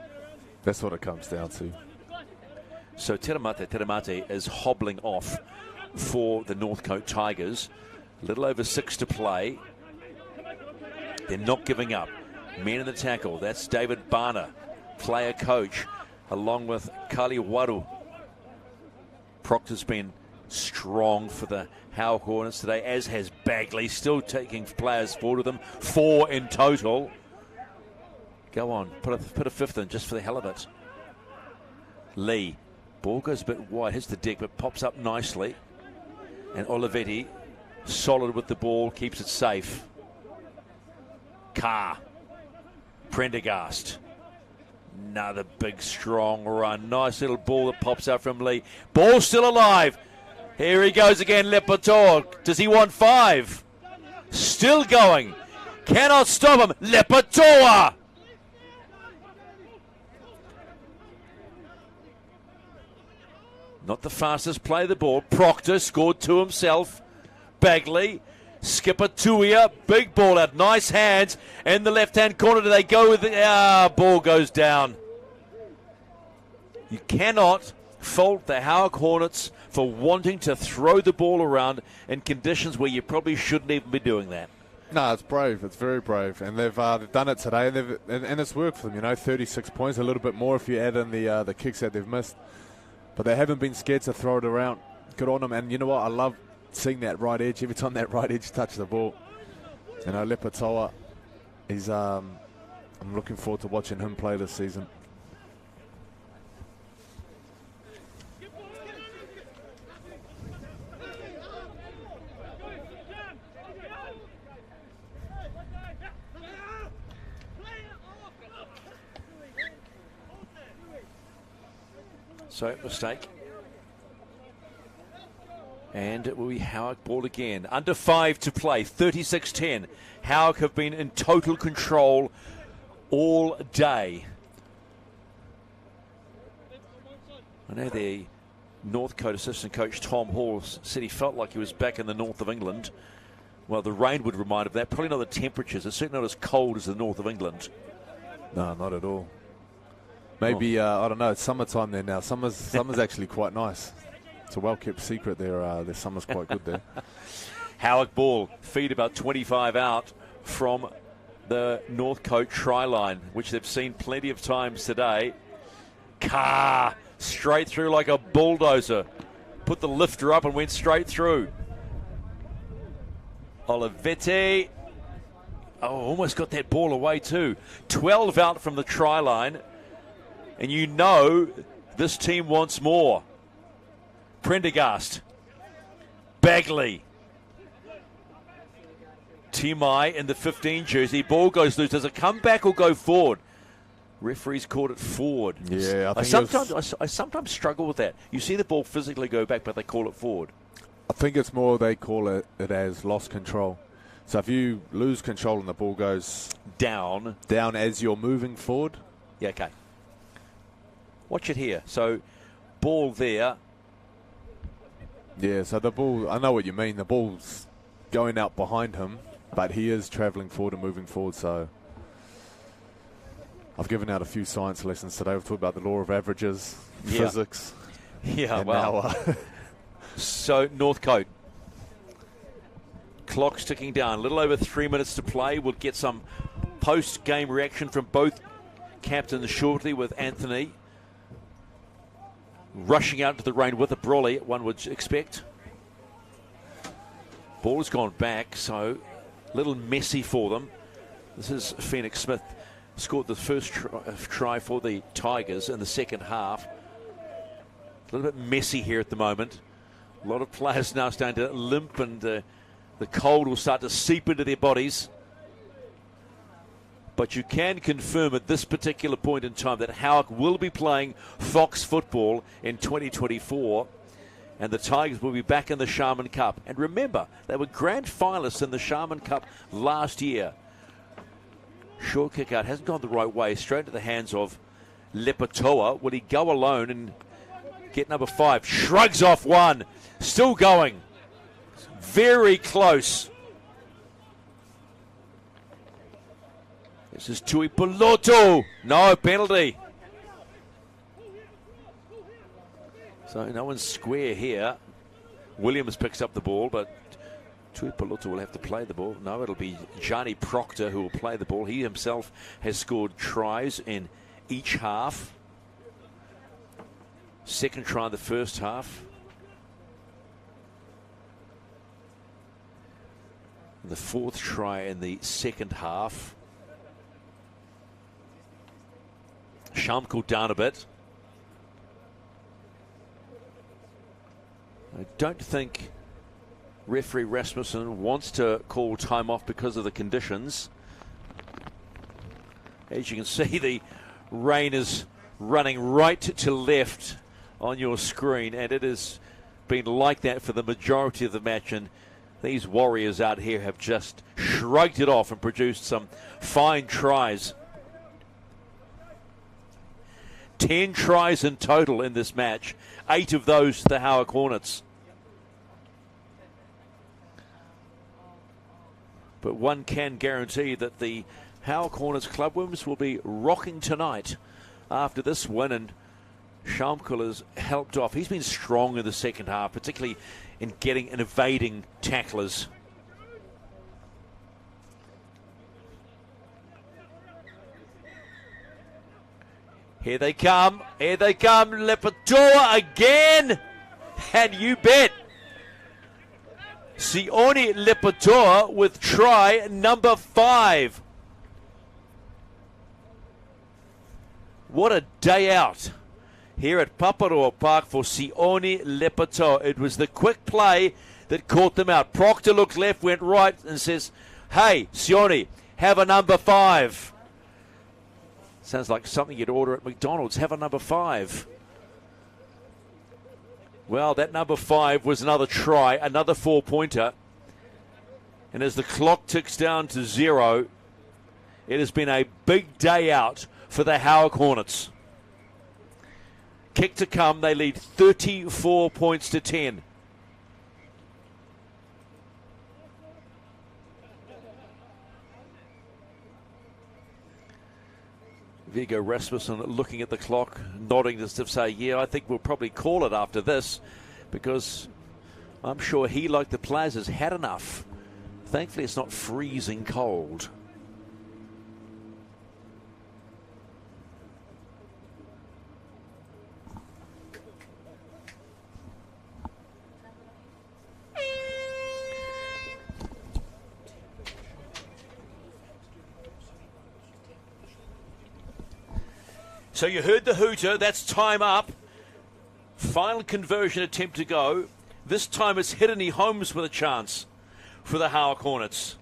That's what it comes down to. So Teramate is hobbling off for the Northcote Tigers. A little over 6 to play. They're not giving up. Men in the tackle. That's David Barner, player coach, along with Kali Waru. Proctor's been strong for the Howick Hornets today, as has Bagley, still taking players forward with them. 4 in total. Go on, put a 5th in just for the hell of it. Lee, ball goes a bit wide, hits the deck, but pops up nicely. And Olivetti, solid with the ball, keeps it safe. Carr, Prendergast. Another big, strong run. Nice little ball that pops out from Lee. Ball still alive. Here he goes again, Lepatoa. Does he want 5? Still going. Cannot stop him. Lepatoa. Not the fastest play of the ball. Proctor scored 2 himself. Bagley. Skipper Tuia. Big ball out. Nice hands. In the left-hand corner, do they go with it? Ball goes down. You cannot fault the Howick Hornets for wanting to throw the ball around in conditions where you probably shouldn't even be doing that. No, it's brave. It's very brave. And they've done it today, and it's worked for them. 36 points, a little bit more if you add in the kicks that they've missed. But they haven't been scared to throw it around. Good on them. And you know what? I love seeing that right edge. Every time that right edge touches the ball. Lepatoa, I'm looking forward to watching him play this season. So, mistake. And it will be Howick ball again. Under 5 to play, 36-10. Howick have been in total control all day. I know the Northcote assistant coach Tom Hall said he felt like he was back in the north of England. Well, the rain would remind him of that. Probably not the temperatures. It's certainly not as cold as the north of England. No, not at all. Maybe, I don't know, it's summertime there now. Summer's actually quite nice. It's a well-kept secret there. Their summer's quite good there. Howick ball, feed about 25 out from the Northcote try line, which they've seen plenty of times today. Carr, straight through like a bulldozer. Put the lifter up and went straight through. Olivetti. Oh, almost got that ball away too. 12 out from the try line. And you know this team wants more. Prendergast. Bagley. Timai in the 15 jersey. Ball goes loose. Does it come back or go forward? Referees called it forward. Yeah, I sometimes struggle with that. You see the ball physically go back, but they call it forward. I think it's more they call it as lost control. So if you lose control and the ball goes down as you're moving forward. Yeah, okay. Watch it here. So, ball there. Yeah, so the ball, I know what you mean. The ball's going out behind him, but he is travelling forward and moving forward. So, I've given out a few science lessons today. We've talked about the law of averages, physics. Yeah, well. So, Northcote. Clock's ticking down. A little over 3 minutes to play. We'll get some post-game reaction from both captains shortly with Anthony rushing out into the rain with a brolly, one would expect. Ball's gone back, so a little messy for them. This is Phoenix Smith. Scored the first try for the Tigers in the second half. A little bit messy here at the moment. A lot of players now starting to limp, and the cold will start to seep into their bodies. But you can confirm at this particular point in time that Howick will be playing Fox football in 2024, and the Tigers will be back in the Sharman Cup. And remember, they were grand finalists in the Sharman Cup last year. Short kick out, hasn't gone the right way, straight into the hands of Lepatoa. Will he go alone and get number 5? Shrugs off one, still going. Very close. This is Tui Piloto. No penalty. So no one's square here. Williams picks up the ball, but Tuipulotu will have to play the ball. No, it'll be Johnny Proctor who will play the ball. He himself has scored tries in each half. Second try in the first half. The fourth try in the second half. Shamkul down a bit. I don't think referee Rasmussen wants to call time off because of the conditions. As you can see, the rain is running right to left on your screen, and it has been like that for the majority of the match, and these Warriors out here have just shrugged it off and produced some fine tries. 10 tries in total in this match, 8 of those to the Howick Hornets. But one can guarantee that the Howick Hornets clubworms will be rocking tonight after this win, and Shamkul has helped off. He's been strong in the second half, particularly in getting and evading tacklers. Here they come, Lepatoa again, and you bet. Sione Lepatoa with try number 5. What a day out here at Paparoa Park for Sione Lepatoa. It was the quick play that caught them out. Proctor looked left, went right, and says, "Hey, Sione, have a number 5. Sounds like something you'd order at McDonald's. Have a number 5. Well, that number 5 was another try, another 4-pointer. And as the clock ticks down to 0, it has been a big day out for the Howick Hornets. Kick to come, they lead 34 points to 10. Viggo Rasmussen looking at the clock, nodding as if to say, yeah, I think we'll probably call it after this, because I'm sure he, like the players, has had enough. Thankfully, it's not freezing cold. So you heard the hooter. That's time up. Final conversion attempt to go. This time it's Hiddeny Holmes with a chance for the Howick Hornets.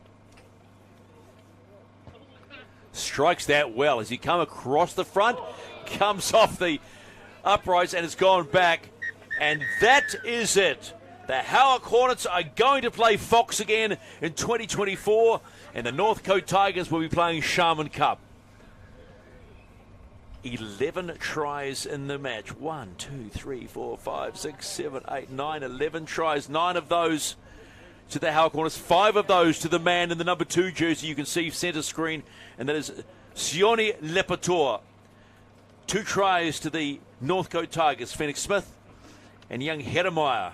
Strikes that well as he come across the front, comes off the uprights and has gone back. And that is it. The Howick Hornets are going to play Fox again in 2024, and the Northcote Tigers will be playing Sharman Cup. 11 tries in the match. 1, 2, 3, 4, 5, 6, 7, 8, 9, 11 tries. 9 of those to the Howick Hornets. 5 of those to the man in the number 2 jersey. You can see centre screen, and that is Sione Lepatoa. 2 tries to the Northcote Tigers. Phoenix Smith and young Hedemeyer.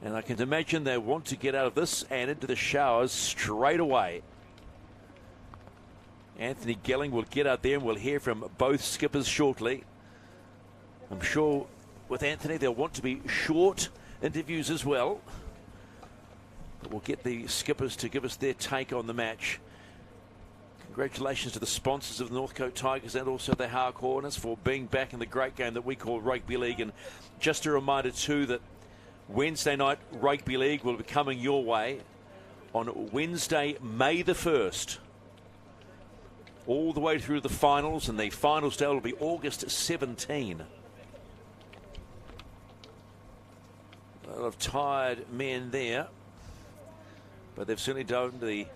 And I can imagine they want to get out of this and into the showers straight away. Anthony Gelling will get out there, and we'll hear from both skippers shortly. I'm sure with Anthony they'll want to be short interviews as well. But we'll get the skippers to give us their take on the match. Congratulations to the sponsors of the Northcote Tigers and also the Howick Hornets for being back in the great game that we call Rugby League. And just a reminder too that Wednesday night Rugby League will be coming your way on Wednesday, May the 1st. All the way through the finals, and the finals day will be August 17. A lot of tired men there, but they've certainly done the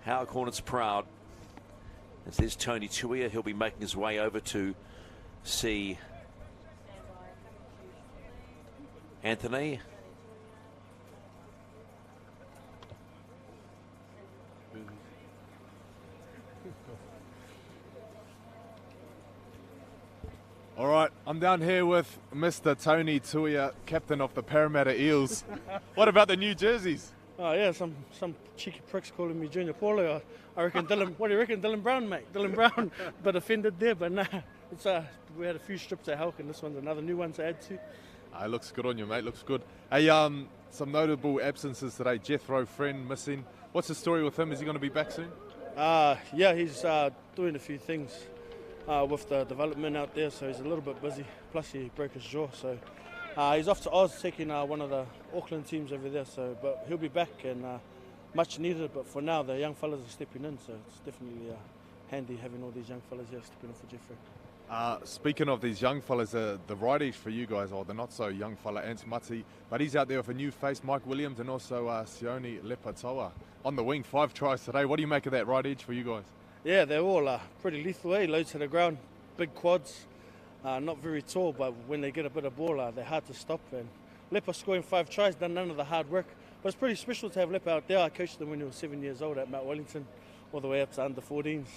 Howick Hornets proud. As there's Tony Tuia, he'll be making his way over to see Anthony. All right, I'm down here with Mr. Tony Tuia, captain of the Parramatta Eels. What about the new jerseys? Oh yeah, some cheeky pricks calling me Junior Paulo. I reckon Dylan. What do you reckon, Dylan Brown, mate? Dylan Brown, but offended there. But nah, it's we had a few strips at Howick, and this one's another new one to add to. It looks good on you, mate. Looks good. Hey, some notable absences today. Jethro Friend missing. What's the story with him? Is he going to be back soon? Yeah, he's doing a few things with the development out there, so he's a little bit busy. Plus, he broke his jaw, so he's off to Oz taking one of the Auckland teams over there. So, but he'll be back and much needed. But for now, the young fellas are stepping in, so it's definitely handy having all these young fellas here stepping in for Jeffrey. Speaking of these young fellas, the right edge for you guys, or the not so young fella, Ants Mati, but he's out there with a new face, Mike Williams, and also Sione Lepatoa on the wing. 5 tries today. What do you make of that right edge for you guys? Yeah, they're all pretty lethal. Loads to the ground, big quads, not very tall, but when they get a bit of ball, they're hard to stop. And Lepa scoring 5 tries, done none of the hard work. But it's pretty special to have Lepa out there. I coached them when he was 7 years old at Mount Wellington, all the way up to under 14s.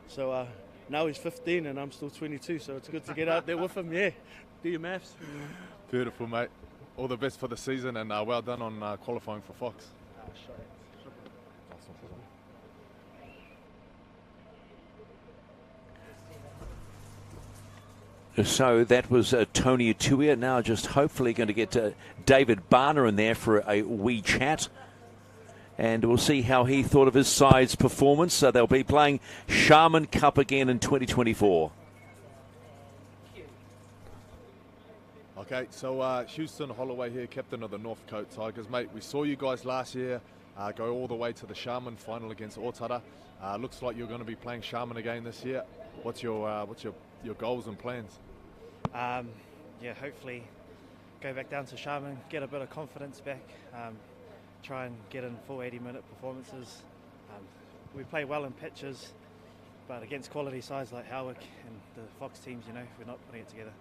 So now he's 15 and I'm still 22, so it's good to get out there with him. Yeah, do your maths. Beautiful, mate. All the best for the season, and well done on qualifying for Fox. So that was Tony Tuia. Now just hopefully going to get David Barner in there for a wee chat. And we'll see how he thought of his side's performance. So they'll be playing Sharman Cup again in 2024. Okay, so Houston Holloway here, captain of the Northcote Tigers. Mate, we saw you guys last year go all the way to the Sharman final against Otara. Looks like you're going to be playing Sharman again this year. What's your goals and plans? Yeah, hopefully go back down to Sharman, get a bit of confidence back, try and get in full 80-minute performances. We play well in pitches, but against quality sides like Howick and the Fox teams, we're not putting it together.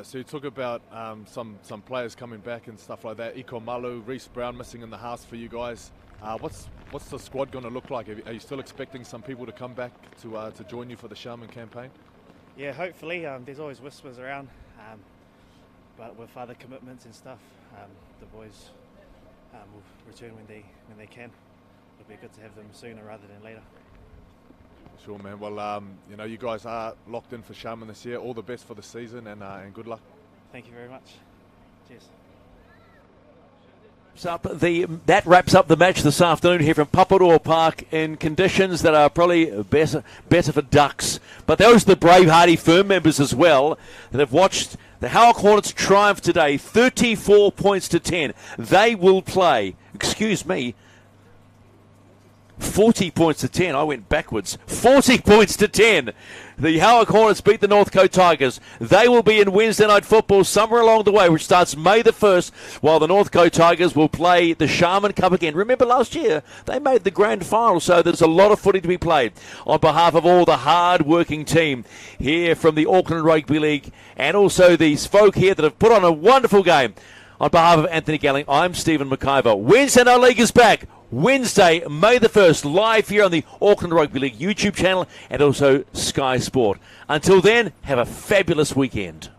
So you talk about some players coming back and stuff like that. Iko Malu, Reece Brown missing in the house for you guys. What's the squad going to look like? Are you still expecting some people to come back to join you for the Sharman campaign? Yeah, hopefully. There's always whispers around, but with other commitments and stuff, the boys will return when they can. It'll be good to have them sooner rather than later. Sure, man. Well, you guys are locked in for Sharman this year. All the best for the season, and good luck. Thank you very much. Cheers. That wraps up the match this afternoon here from Paparoa Park in conditions that are probably better for ducks. But those are the brave, hardy firm members as well that have watched the Howick Hornets triumph today, 34 points to 10. They will play, 40 points to 10. I went backwards. 40 points to 10. The Howick Hornets beat the Northcote Tigers. They will be in Wednesday night football somewhere along the way, which starts May the 1st, while the Northcote Tigers will play the Sharman Cup again. Remember last year, they made the grand final, so there's a lot of footy to be played. On behalf of all the hard-working team here from the Auckland Rugby League, and also these folk here that have put on a wonderful game, on behalf of Anthony Galling, I'm Stephen McIver. Wednesday Night League is back. Wednesday, May the 1st, live here on the Auckland Rugby League YouTube channel and also Sky Sport. Until then, have a fabulous weekend.